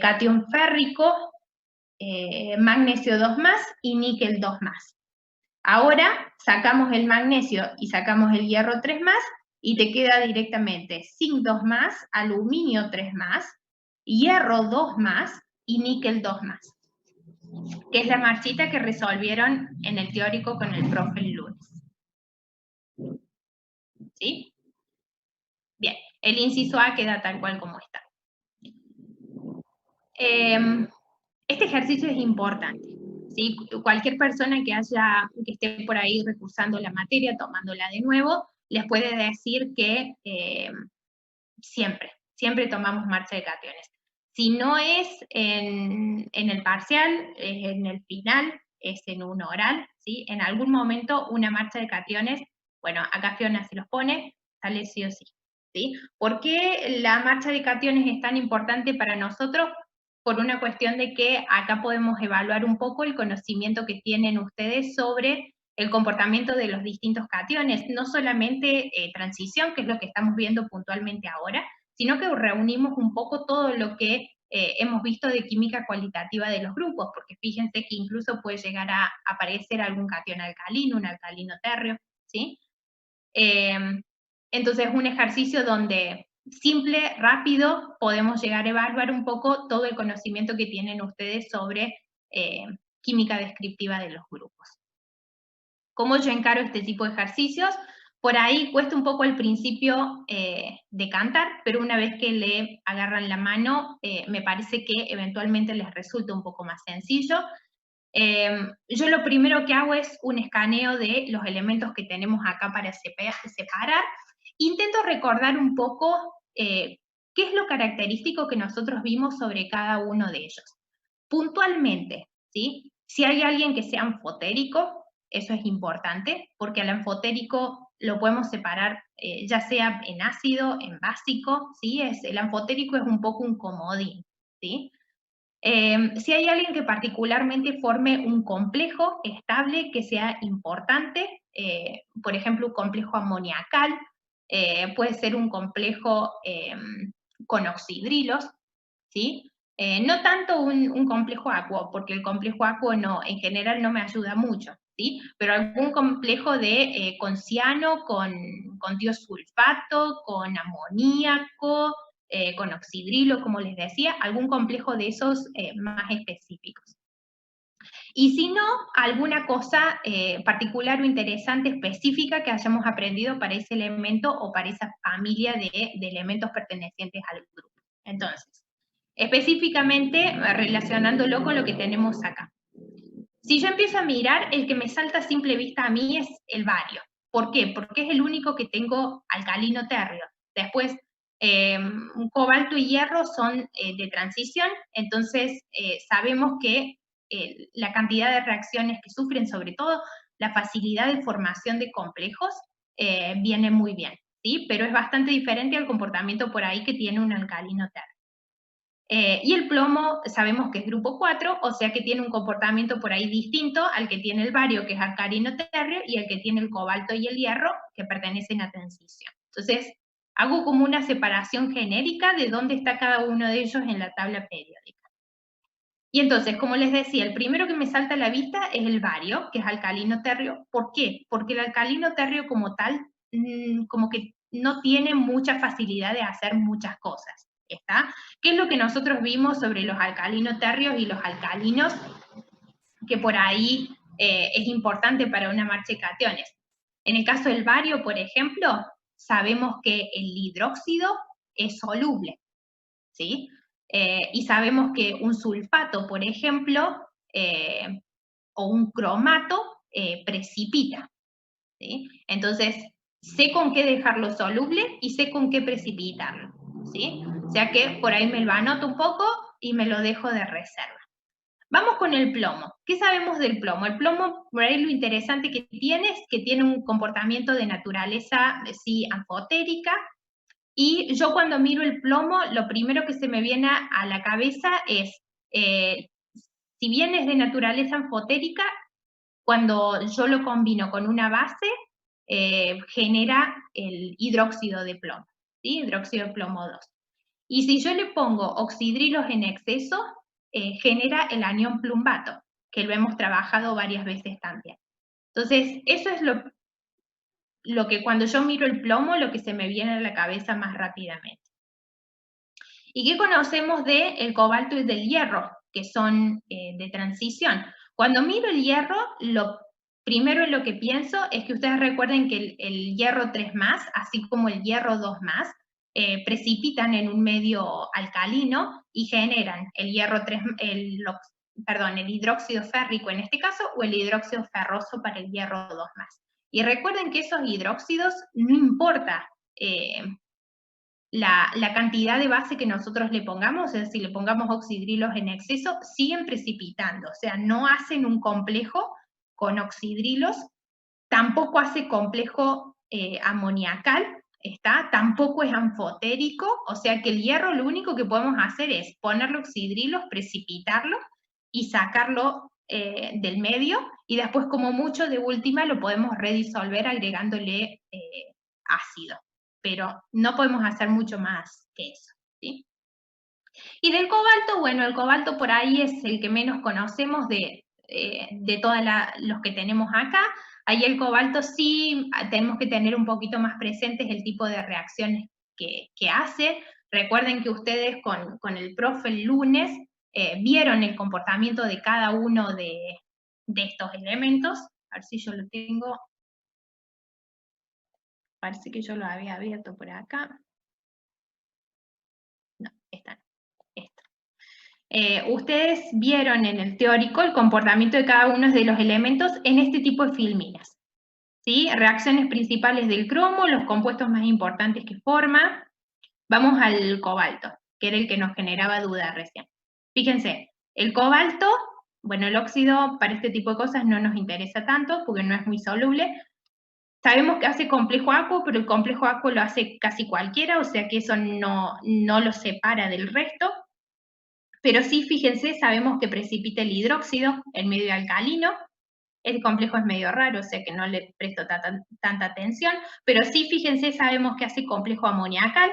cation férrico, magnesio 2 más y níquel 2 más. Ahora sacamos el magnesio y sacamos el hierro 3 más y te queda directamente zinc 2 más, aluminio 3 más, hierro 2 más y níquel 2 más, que es la marchita que resolvieron en el teórico con el profe el lunes. ¿Sí? Bien, el inciso A queda tal cual como está. Este ejercicio es importante, ¿sí? Cualquier persona que esté por ahí recursando la materia, tomándola de nuevo, les puede decir que siempre tomamos marcha de cationes. Si no es en el parcial, es en el final, es en un oral, ¿sí? En algún momento una marcha de cationes, bueno, acá Fiona se los pone, sale sí o sí, ¿sí? ¿Por qué la marcha de cationes es tan importante para nosotros? Por una cuestión de que acá podemos evaluar un poco el conocimiento que tienen ustedes sobre el comportamiento de los distintos cationes, no solamente transición, que es lo que estamos viendo puntualmente ahora, sino que reunimos un poco todo lo que hemos visto de química cualitativa de los grupos, porque fíjense que incluso puede llegar a aparecer algún cation alcalino, un alcalino térreo, ¿sí? Entonces es un ejercicio donde simple, rápido, podemos llegar a evaluar un poco todo el conocimiento que tienen ustedes sobre química descriptiva de los grupos. ¿Cómo yo encaro este tipo de ejercicios? Por ahí cuesta un poco al principio decantar, pero una vez que le agarran la mano, me parece que eventualmente les resulta un poco más sencillo. Yo lo primero que hago es un escaneo de los elementos que tenemos acá para separar. Intento recordar un poco qué es lo característico que nosotros vimos sobre cada uno de ellos. Puntualmente, ¿sí? Si hay alguien que sea anfotérico, eso es importante, porque al anfotérico lo podemos separar ya sea en ácido, en básico, ¿sí? El anfotérico es un poco un comodín, ¿sí? Si hay alguien que particularmente forme un complejo estable que sea importante, por ejemplo, un complejo amoniacal, puede ser un complejo con oxidrilos, ¿sí? No tanto un complejo acuo, porque el complejo acuo no, en general no me ayuda mucho, ¿sí? Pero algún complejo de con ciano, con tiosulfato, con amoníaco, con oxidrilo, como les decía, algún complejo de esos más específicos. Y si no, alguna cosa particular o interesante, específica que hayamos aprendido para ese elemento o para esa familia de elementos pertenecientes al grupo. Entonces, específicamente relacionándolo con lo que tenemos acá. Si yo empiezo a mirar, el que me salta a simple vista a mí es el bario. ¿Por qué? Porque es el único que tengo alcalino térreo. Después, cobalto y hierro son de transición, entonces sabemos que la cantidad de reacciones que sufren, sobre todo la facilidad de formación de complejos, viene muy bien, ¿sí? Pero es bastante diferente al comportamiento por ahí que tiene un alcalino térreo. Y el plomo sabemos que es grupo 4, o sea que tiene un comportamiento por ahí distinto al que tiene el bario, que es alcalino térreo, y al que tiene el cobalto y el hierro, que pertenecen a transición. Entonces, hago como una separación genérica de dónde está cada uno de ellos en la tabla periódica. Y entonces, como les decía, el primero que me salta a la vista es el bario, que es alcalino térreo. ¿Por qué? Porque el alcalino térreo como tal, como que no tiene mucha facilidad de hacer muchas cosas, ¿está? ¿Qué es lo que nosotros vimos sobre los alcalinos térreos y los alcalinos, que por ahí es importante para una marcha de cationes? En el caso del bario, por ejemplo, sabemos que el hidróxido es soluble, ¿sí? Y sabemos que un sulfato, por ejemplo, o un cromato, precipita, ¿sí? Entonces, sé con qué dejarlo soluble y sé con qué precipitarlo, ¿sí? O sea que por ahí me lo anoto un poco y me lo dejo de reserva. Vamos con el plomo. ¿Qué sabemos del plomo? El plomo, por ahí lo interesante que tiene es que tiene un comportamiento de naturaleza, sí, anfotérica, y yo cuando miro el plomo, lo primero que se me viene a la cabeza es, si bien es de naturaleza anfotérica, cuando yo lo combino con una base, genera el hidróxido de plomo, ¿sí? Hidróxido de plomo 2. Y si yo le pongo oxidrilos en exceso, genera el anión plumbato, que lo hemos trabajado varias veces también. Entonces, eso es lo que cuando yo miro el plomo, lo que se me viene a la cabeza más rápidamente. ¿Y qué conocemos del cobalto y del hierro, que son de transición? Cuando miro el hierro, lo primero en lo que pienso es que ustedes recuerden que el hierro 3+, así como el hierro 2+, precipitan en un medio alcalino y generan el hierro 3, el hidróxido férrico en este caso, o el hidróxido ferroso para el hierro 2+. Y recuerden que esos hidróxidos, no importa la cantidad de base que nosotros le pongamos, es decir, le pongamos oxidrilos en exceso, siguen precipitando, o sea, no hacen un complejo con oxidrilos, tampoco hace complejo amoniacal, tampoco es anfotérico, o sea que el hierro lo único que podemos hacer es ponerle oxidrilos, precipitarlo y sacarlo del medio, y después como mucho de última lo podemos redisolver agregándole ácido, pero no podemos hacer mucho más que eso, ¿sí? Y del cobalto, bueno, el cobalto por ahí es el que menos conocemos de todos los que tenemos acá. Ahí el cobalto sí tenemos que tener un poquito más presentes el tipo de reacciones que hace. Recuerden que ustedes con el profe el lunes vieron el comportamiento de cada uno de estos elementos. A ver si yo lo tengo. parece que yo lo había abierto por acá. No, esta no, esta. Ustedes vieron en el teórico el comportamiento de cada uno de los elementos en este tipo de filminas. ¿Sí? Reacciones principales del cromo, los compuestos más importantes que forma. Vamos al cobalto, que era el que nos generaba duda recién. Fíjense, el cobalto, bueno, el óxido para este tipo de cosas no nos interesa tanto porque no es muy soluble. Sabemos que hace complejo acuoso, pero el complejo acuoso lo hace casi cualquiera, o sea que eso no lo separa del resto. Pero sí, fíjense, sabemos que precipita el hidróxido, el medio alcalino. El complejo es medio raro, o sea que no le presto tanta atención, pero sí, fíjense, sabemos que hace complejo amoniacal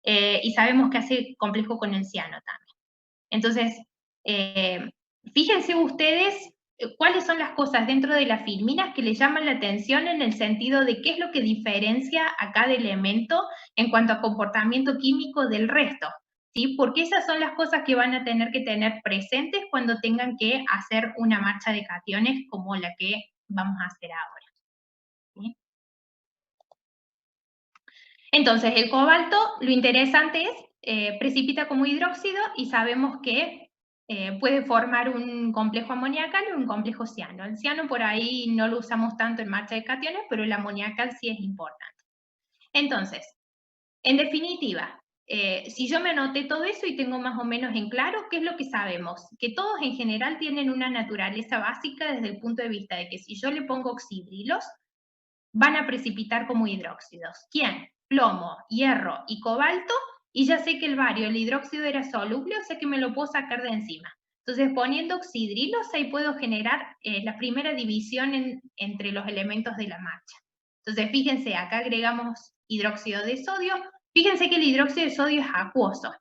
y sabemos que hace complejo con el ciano también. Entonces, fíjense ustedes cuáles son las cosas dentro de las filminas que les llaman la atención en el sentido de qué es lo que diferencia a cada elemento en cuanto a comportamiento químico del resto. ¿Sí? Porque esas son las cosas que van a tener que tener presentes cuando tengan que hacer una marcha de cationes como la que vamos a hacer ahora. ¿Sí? Entonces, el cobalto, lo interesante es, precipita como hidróxido y sabemos que puede formar un complejo amoniacal o un complejo ciano. El ciano por ahí no lo usamos tanto en marcha de cationes, pero el amoniacal sí es importante. Entonces, en definitiva, si yo me anoté todo eso y tengo más o menos en claro qué es lo que sabemos, que todos en general tienen una naturaleza básica desde el punto de vista de que si yo le pongo oxidrilos, van a precipitar como hidróxidos. ¿Quién? Plomo, hierro y cobalto, y ya sé que el bario, el hidróxido era soluble, o sea que me lo puedo sacar de encima. Entonces, poniendo oxidrilos, ahí puedo generar la primera división entre los elementos de la marcha. Entonces, fíjense, acá agregamos hidróxido de sodio. Fíjense que el hidróxido de sodio es acuoso.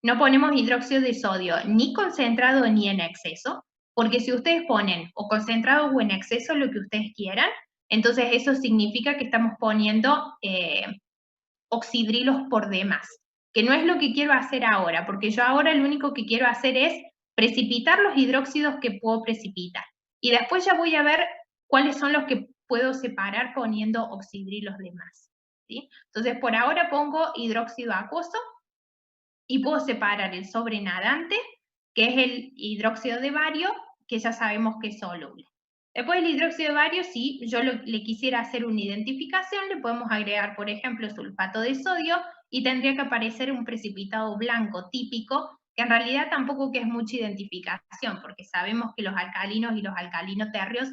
No ponemos hidróxido de sodio ni concentrado ni en exceso, porque si ustedes ponen o concentrado o en exceso, lo que ustedes quieran, entonces eso significa que estamos poniendo oxidrilos por demás, que no es lo que quiero hacer ahora, porque yo ahora lo único que quiero hacer es precipitar los hidróxidos que puedo precipitar. Y después ya voy a ver cuáles son los que puedo separar poniendo oxidrilos de más. ¿Sí? Entonces por ahora pongo hidróxido acuoso y puedo separar el sobrenadante, que es el hidróxido de bario, que ya sabemos que es soluble. Después el hidróxido de bario, si yo le quisiera hacer una identificación, le podemos agregar, por ejemplo, sulfato de sodio y tendría que aparecer un precipitado blanco típico, que en realidad tampoco que es mucha identificación, porque sabemos que los alcalinos y los alcalinoterrios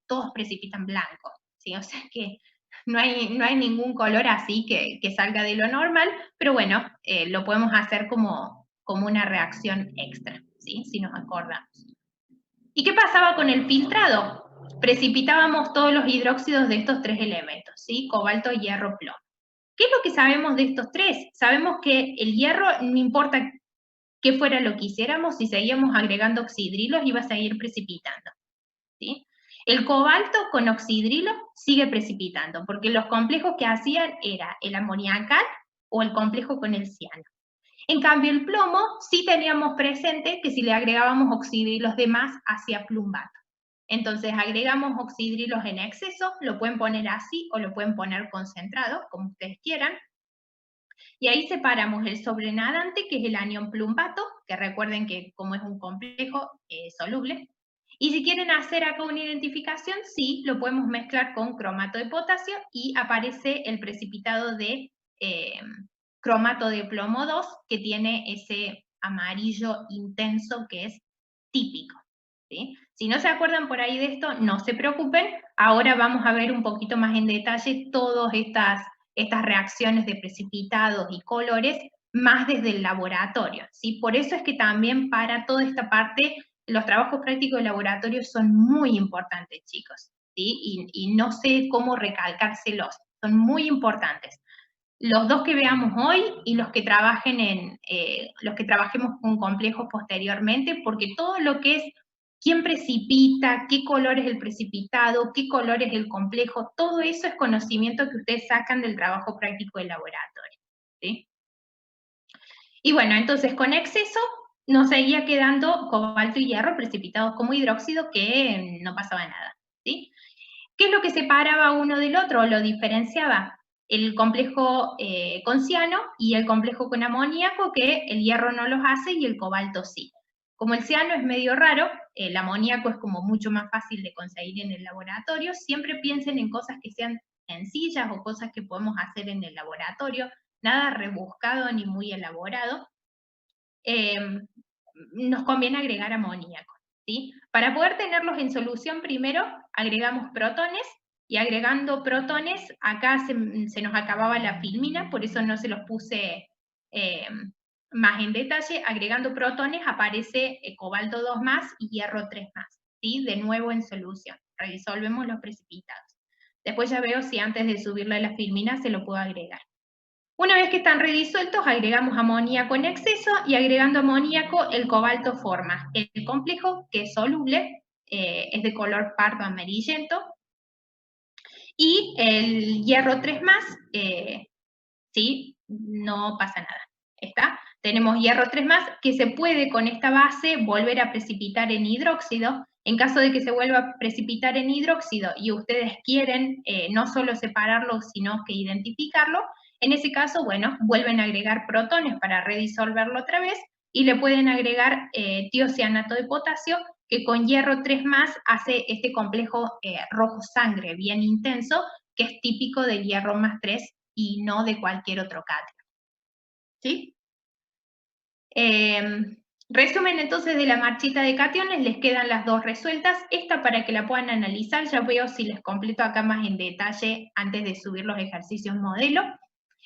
todos precipitan blanco, ¿sí? O sea que no hay ningún color así que salga de lo normal, pero bueno, lo podemos hacer como una reacción extra, ¿sí? Si nos acordamos. ¿Y qué pasaba con el filtrado? Precipitábamos todos los hidróxidos de estos tres elementos, ¿sí? Cobalto, hierro, plomo. ¿Qué es lo que sabemos de estos tres? Sabemos que el hierro, no importa qué fuera lo que hiciéramos, si seguíamos agregando oxidrilos, iba a seguir precipitando, ¿sí? El cobalto con oxidrilo sigue precipitando, porque los complejos que hacían era el amoniacal o el complejo con el ciano. En cambio, el plomo sí teníamos presente que si le agregábamos oxidrilos de más, hacía plumbato. Entonces agregamos oxidrilos en exceso, lo pueden poner así o lo pueden poner concentrado, como ustedes quieran. Y ahí separamos el sobrenadante, que es el anión plumbato, que recuerden que como es un complejo soluble. Y si quieren hacer acá una identificación, sí, lo podemos mezclar con cromato de potasio y aparece el precipitado de cromato de plomo 2, que tiene ese amarillo intenso que es típico. ¿Sí? Si no se acuerdan por ahí de esto, no se preocupen. Ahora vamos a ver un poquito más en detalle todas estas reacciones de precipitados y colores más desde el laboratorio, ¿sí? Por eso es que también para toda esta parte los trabajos prácticos de laboratorio son muy importantes, chicos, ¿sí? Y no sé cómo recalcárselos, son muy importantes. Los dos que veamos hoy y los que los que trabajemos con complejos posteriormente, porque todo lo que es quién precipita, qué color es el precipitado, qué color es el complejo, todo eso es conocimiento que ustedes sacan del trabajo práctico de laboratorio, ¿sí? Y bueno, entonces con exceso nos seguía quedando cobalto y hierro precipitados como hidróxido, que no pasaba nada, ¿sí? ¿Qué es lo que separaba uno del otro o lo diferenciaba? El complejo con ciano y el complejo con amoníaco, que el hierro no los hace y el cobalto sí. Como el ciano es medio raro, el amoníaco es como mucho más fácil de conseguir en el laboratorio, siempre piensen en cosas que sean sencillas o cosas que podemos hacer en el laboratorio, nada rebuscado ni muy elaborado. Nos conviene agregar amoníaco, ¿sí? Para poder tenerlos en solución, primero agregamos protones, y agregando protones, acá se nos acababa la filmina, por eso no se los puse más en detalle. Agregando protones aparece cobalto 2 más y hierro 3 más, ¿sí? De nuevo en solución. Resolvemos los precipitados. Después ya veo si antes de subirle la filmina se lo puedo agregar. Una vez que están redisueltos, agregamos amoníaco en exceso, y agregando amoníaco, el cobalto forma el complejo, que es soluble, es de color pardo amarillento, y el hierro 3 más, ¿sí? No pasa nada. ¿Está? Tenemos hierro 3 más, que se puede con esta base volver a precipitar en hidróxido. En caso de que se vuelva a precipitar en hidróxido y ustedes quieren no solo separarlo, sino que identificarlo, en ese caso, bueno, vuelven a agregar protones para redisolverlo otra vez, y le pueden agregar tiocianato de potasio, que con hierro 3 más hace este complejo rojo sangre bien intenso, que es típico del hierro más 3 y no de cualquier otro cáteo. ¿Sí? Resumen entonces de la marchita de cationes, les quedan las dos resueltas. Esta para que la puedan analizar, ya veo si les completo acá más en detalle antes de subir los ejercicios modelo.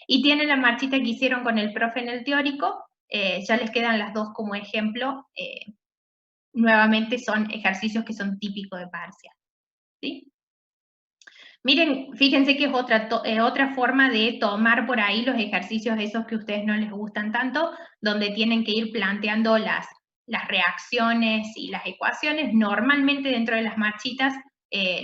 Y tienen la marchita que hicieron con el profe en el teórico, ya les quedan las dos como ejemplo. Nuevamente son ejercicios que son típicos de parcial. ¿Sí? Miren, fíjense que es otra forma de tomar por ahí los ejercicios esos que a ustedes no les gustan tanto, donde tienen que ir planteando las reacciones y las ecuaciones. Normalmente dentro de las marchitas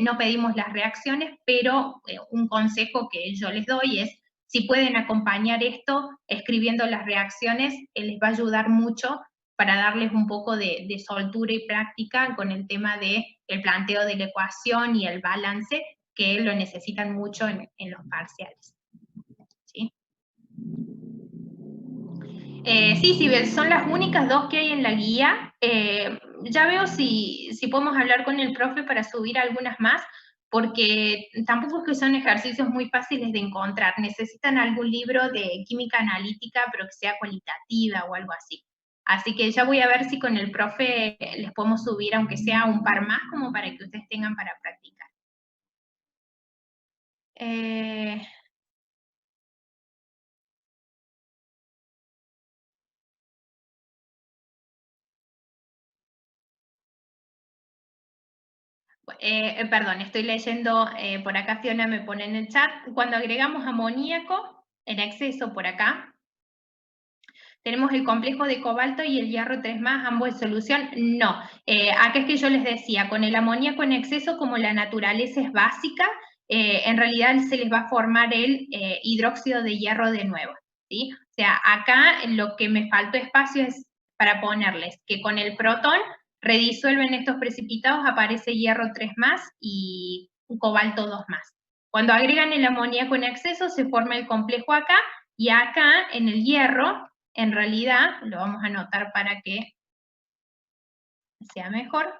no pedimos las reacciones, pero un consejo que yo les doy es, si pueden acompañar esto escribiendo las reacciones, les va a ayudar mucho para darles un poco de soltura y práctica con el tema del planteo de la ecuación y el balance, que lo necesitan mucho en los parciales. ¿Sí? Sí, son las únicas dos que hay en la guía. Ya veo si podemos hablar con el profe para subir algunas más, porque tampoco es que son ejercicios muy fáciles de encontrar. Necesitan algún libro de química analítica, pero que sea cualitativa o algo así. Así que ya voy a ver si con el profe les podemos subir, aunque sea un par más, como para que ustedes tengan para practicar. Perdón, estoy leyendo por acá, Fiona me pone en el chat, cuando agregamos amoníaco en exceso por acá, tenemos el complejo de cobalto y el hierro 3 más, ambos en solución. No, acá es que yo les decía, con el amoníaco en exceso, como la naturaleza es básica, en realidad se les va a formar el hidróxido de hierro de nuevo, ¿sí? O sea, acá lo que me faltó espacio es para ponerles que con el protón redisuelven estos precipitados, aparece hierro 3 más y cobalto 2 más. Cuando agregan el amoníaco en exceso, se forma el complejo acá, y acá en el hierro, en realidad, lo vamos a anotar para que sea mejor,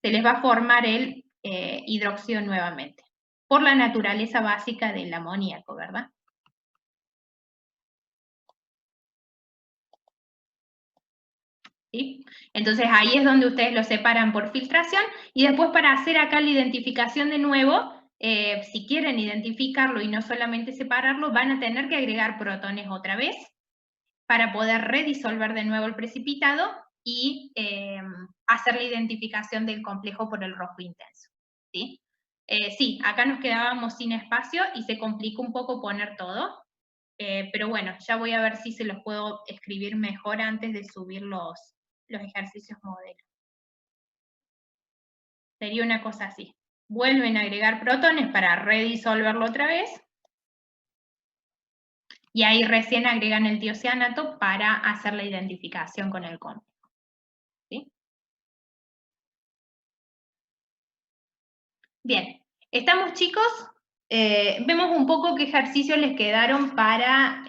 se les va a formar el hidróxido nuevamente, por la naturaleza básica del amoníaco, ¿verdad? ¿Sí? Entonces ahí es donde ustedes lo separan por filtración, y después para hacer acá la identificación de nuevo, si quieren identificarlo y no solamente separarlo, van a tener que agregar protones otra vez para poder redisolver de nuevo el precipitado y hacer la identificación del complejo por el rojo intenso. ¿Sí? Sí, acá nos quedábamos sin espacio y se complica un poco poner todo, pero bueno, ya voy a ver si se los puedo escribir mejor antes de subir los ejercicios modelo. Sería una cosa así. Vuelven a agregar protones para redisolverlo otra vez, y ahí recién agregan el tiocianato para hacer la identificación con el complejo. ¿Sí? Bien, ¿Estamos, chicos? Vemos un poco qué ejercicios les quedaron para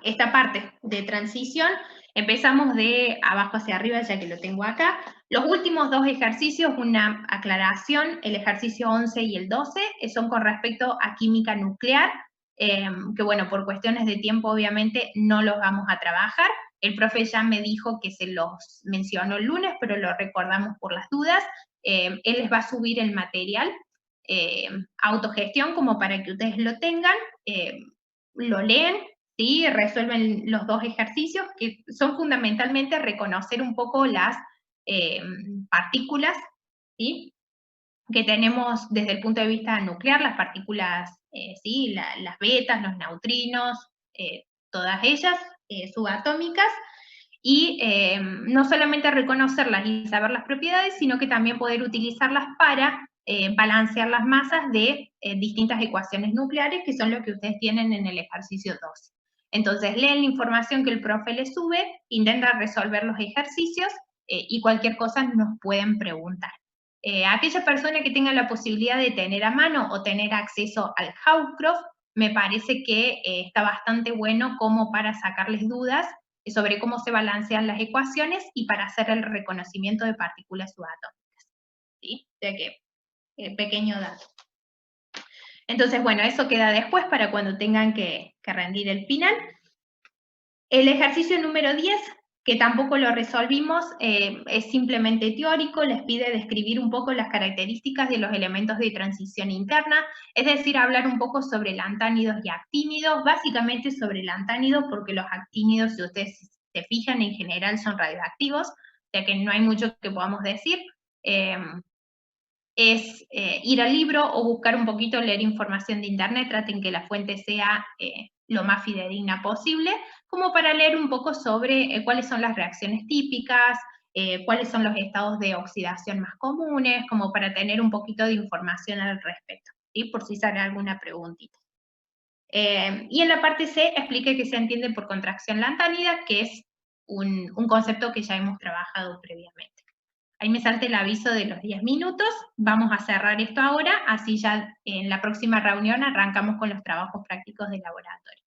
esta parte de transición. Empezamos de abajo hacia arriba, ya que lo tengo acá. Los últimos dos ejercicios, una aclaración, el ejercicio 11 y el 12, son con respecto a química nuclear, que bueno, por cuestiones de tiempo obviamente no los vamos a trabajar. El profe ya me dijo que se los mencionó el lunes, pero lo recordamos por las dudas. Él les va a subir el material, autogestión, como para que ustedes lo tengan, lo leen, ¿sí? Resuelven los dos ejercicios, que son fundamentalmente reconocer un poco las partículas, ¿sí? Que tenemos desde el punto de vista nuclear, las partículas, ¿sí? Las betas, los neutrinos, todas ellas subatómicas, y no solamente reconocerlas y saber las propiedades, sino que también poder utilizarlas para balancear las masas de distintas ecuaciones nucleares, que son lo que ustedes tienen en el ejercicio 2. Entonces, leen la información que el profe les sube, intentan resolver los ejercicios y cualquier cosa nos pueden preguntar. Aquella persona que tenga la posibilidad de tener a mano o tener acceso al Hawkscroft, me parece que está bastante bueno como para sacarles dudas sobre cómo se balancean las ecuaciones y para hacer el reconocimiento de partículas subatómicas, ¿sí? O sea que, pequeño dato. Entonces, bueno, eso queda después para cuando tengan que rendir el final. El ejercicio número 10, que tampoco lo resolvimos, es simplemente teórico, les pide describir un poco las características de los elementos de transición interna, es decir, hablar un poco sobre lantánidos y actínidos, básicamente sobre lantánidos, porque los actínidos, si ustedes se fijan, en general son radioactivos, o sea que no hay mucho que podamos decir. Es ir al libro o buscar un poquito, leer información de internet, traten que la fuente sea lo más fidedigna posible, como para leer un poco sobre cuáles son las reacciones típicas, cuáles son los estados de oxidación más comunes, como para tener un poquito de información al respecto, ¿sí? Por si sale alguna preguntita. Y en la parte C explique qué se entiende por contracción lantánida, que es un concepto que ya hemos trabajado previamente. Ahí me salta el aviso de los 10 minutos. Vamos a cerrar esto ahora, así ya en la próxima reunión arrancamos con los trabajos prácticos de laboratorio.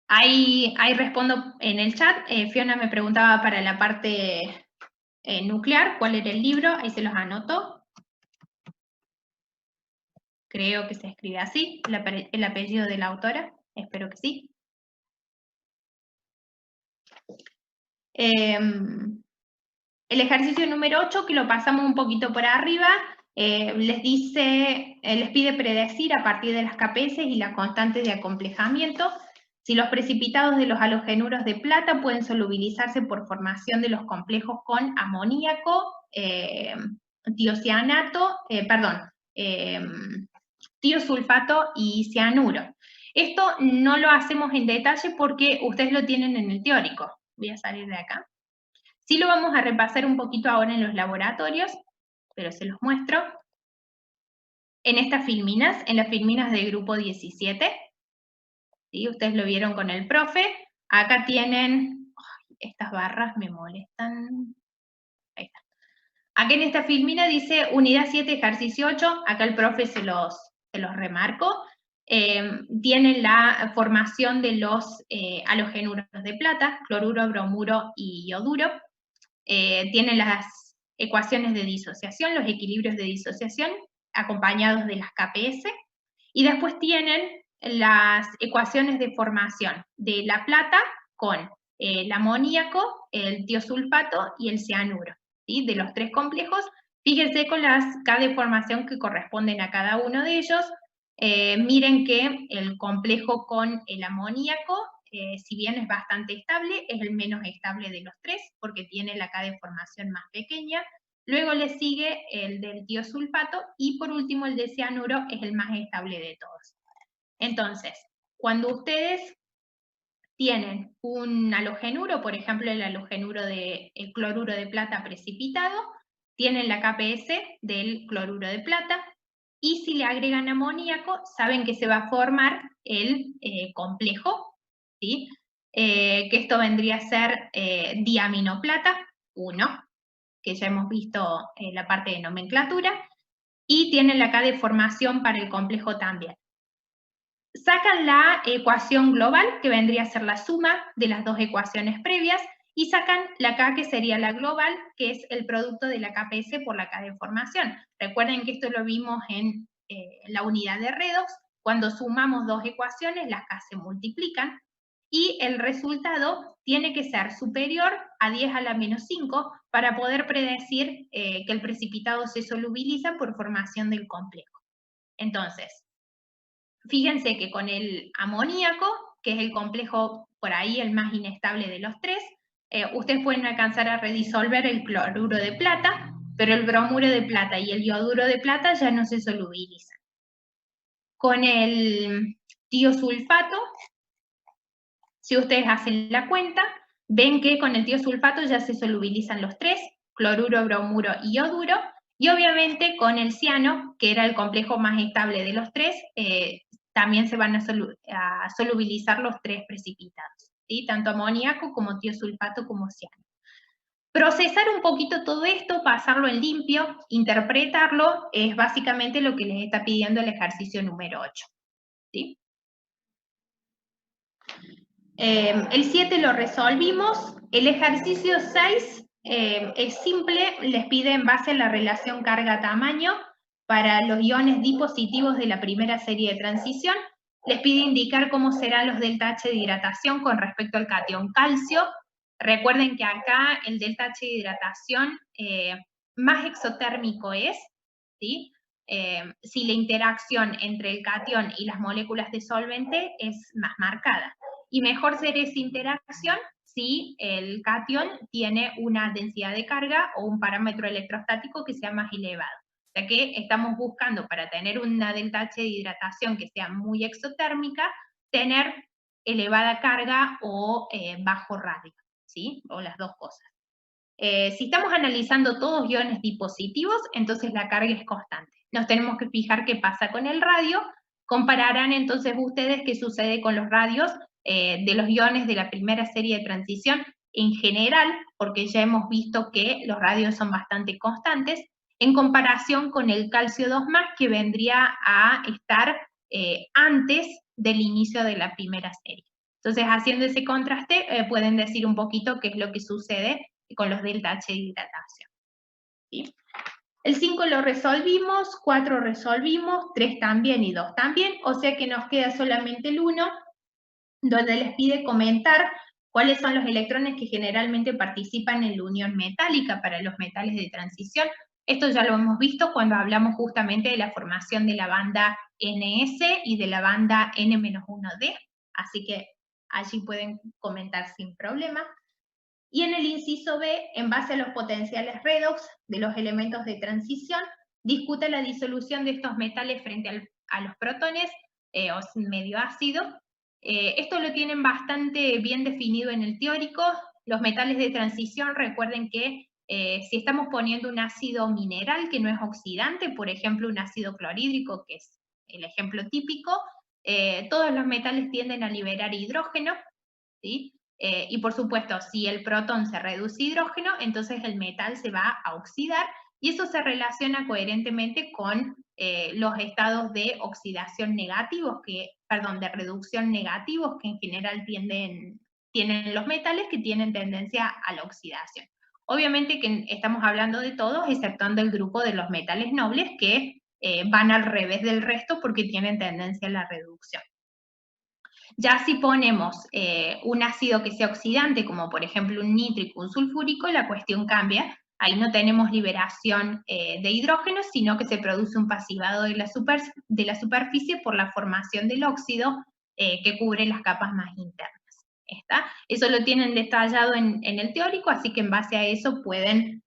Ahí respondo en el chat. Fiona me preguntaba para la parte nuclear, ¿cuál era el libro? Ahí se los anoto. Creo que se escribe así, el apellido de la autora. Espero que sí. El ejercicio número 8, que lo pasamos un poquito por arriba, les pide predecir a partir de las KPS y las constantes de acomplejamiento si los precipitados de los halogenuros de plata pueden solubilizarse por formación de los complejos con amoníaco, tiosulfato y cianuro. Esto no lo hacemos en detalle porque ustedes lo tienen en el teórico. Voy a salir de acá. Sí lo vamos a repasar un poquito ahora en los laboratorios, pero se los muestro. En estas filminas, en las filminas del grupo 17, ¿sí? Ustedes lo vieron con el profe. Acá tienen, estas barras me molestan. Ahí está. Acá en esta filmina dice unidad 7, ejercicio 8, acá el profe se los remarco. Tienen la formación de los halogenuros de plata, cloruro, bromuro y ioduro. Tienen las ecuaciones de disociación, los equilibrios de disociación, acompañados de las KPS, y después tienen las ecuaciones de formación de la plata con el amoníaco, el tiosulfato y el cianuro, ¿sí? De los tres complejos. Fíjense con las K de formación que corresponden a cada uno de ellos. Miren que el complejo con el amoníaco, si bien es bastante estable, es el menos estable de los tres, porque tiene la K de formación más pequeña. Luego le sigue el del tiosulfato, y por último el de cianuro es el más estable de todos. Entonces, cuando ustedes tienen un halogenuro, por ejemplo el cloruro de plata precipitado, tienen la KPS del cloruro de plata, y si le agregan amoníaco, saben que se va a formar el complejo, ¿sí? Que esto vendría a ser diaminoplata 1, que ya hemos visto en la parte de nomenclatura, y tienen la K de formación para el complejo también. Sacan la ecuación global, que vendría a ser la suma de las dos ecuaciones previas, y sacan la K, que sería la global, que es el producto de la KPS por la K de formación. Recuerden que esto lo vimos en la unidad de redox. Cuando sumamos dos ecuaciones, las K se multiplican, y el resultado tiene que ser superior a 10 a la menos 5 para poder predecir que el precipitado se solubiliza por formación del complejo. Entonces, fíjense que con el amoníaco, que es el complejo por ahí el más inestable de los tres, ustedes pueden alcanzar a redisolver el cloruro de plata, pero el bromuro de plata y el ioduro de plata ya no se solubilizan. Con el tiosulfato, si ustedes hacen la cuenta, ven que con el tiosulfato ya se solubilizan los tres, cloruro, bromuro y ioduro, y obviamente con el ciano, que era el complejo más estable de los tres, también se van a solubilizar los tres precipitados, ¿sí? Tanto amoníaco como tiosulfato como ciano. Procesar un poquito todo esto, pasarlo en limpio, interpretarlo, es básicamente lo que les está pidiendo el ejercicio número 8. ¿Sí? El 7 lo resolvimos. El ejercicio 6 es simple, les pide en base a la relación carga-tamaño para los iones dipositivos de la primera serie de transición. Les pide indicar cómo serán los delta H de hidratación con respecto al catión calcio. Recuerden que acá el delta H de hidratación más exotérmico es, ¿sí? Si la interacción entre el catión y las moléculas de solvente es más marcada. Y mejor será esa interacción si el catión tiene una densidad de carga o un parámetro electrostático que sea más elevado. O sea que estamos buscando, para tener una delta H de hidratación que sea muy exotérmica, tener elevada carga o bajo radio, ¿sí? O las dos cosas. Si estamos analizando todos iones dipositivos, entonces la carga es constante. Nos tenemos que fijar qué pasa con el radio. Compararán entonces ustedes qué sucede con los radios de los iones de la primera serie de transición en general, porque ya hemos visto que los radios son bastante constantes, en comparación con el calcio 2+, que vendría a estar antes del inicio de la primera serie. Entonces, haciendo ese contraste, pueden decir un poquito qué es lo que sucede con los delta H de hidratación. ¿Sí? El 5 lo resolvimos, 4 resolvimos, 3 también y 2 también, o sea que nos queda solamente el 1, donde les pide comentar cuáles son los electrones que generalmente participan en la unión metálica para los metales de transición. Esto ya lo hemos visto cuando hablamos justamente de la formación de la banda NS y de la banda N-1D, así que allí pueden comentar sin problema. Y en el inciso B, en base a los potenciales redox de los elementos de transición, discute la disolución de estos metales frente a los protones o medio ácido. Esto lo tienen bastante bien definido en el teórico. Los metales de transición, recuerden que si estamos poniendo un ácido mineral que no es oxidante, por ejemplo un ácido clorhídrico, que es el ejemplo típico, todos los metales tienden a liberar hidrógeno, ¿sí? Y por supuesto, si el protón se reduce a hidrógeno, entonces el metal se va a oxidar, y eso se relaciona coherentemente con los estados de oxidación negativos, de reducción negativos que en general tienen los metales que tienen tendencia a la oxidación. Obviamente que estamos hablando de todos, exceptuando el grupo de los metales nobles que van al revés del resto porque tienen tendencia a la reducción. Ya si ponemos un ácido que sea oxidante, como por ejemplo un nítrico, un sulfúrico, la cuestión cambia. Ahí no tenemos liberación de hidrógeno, sino que se produce un pasivado de la superficie por la formación del óxido que cubre las capas más internas. ¿Está? Eso lo tienen detallado en el teórico, así que en base a eso pueden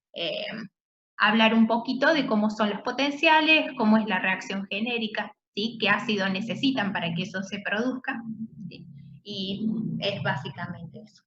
hablar un poquito de cómo son los potenciales, cómo es la reacción genérica, ¿sí? Qué ácido necesitan para que eso se produzca, ¿sí? Y es básicamente eso.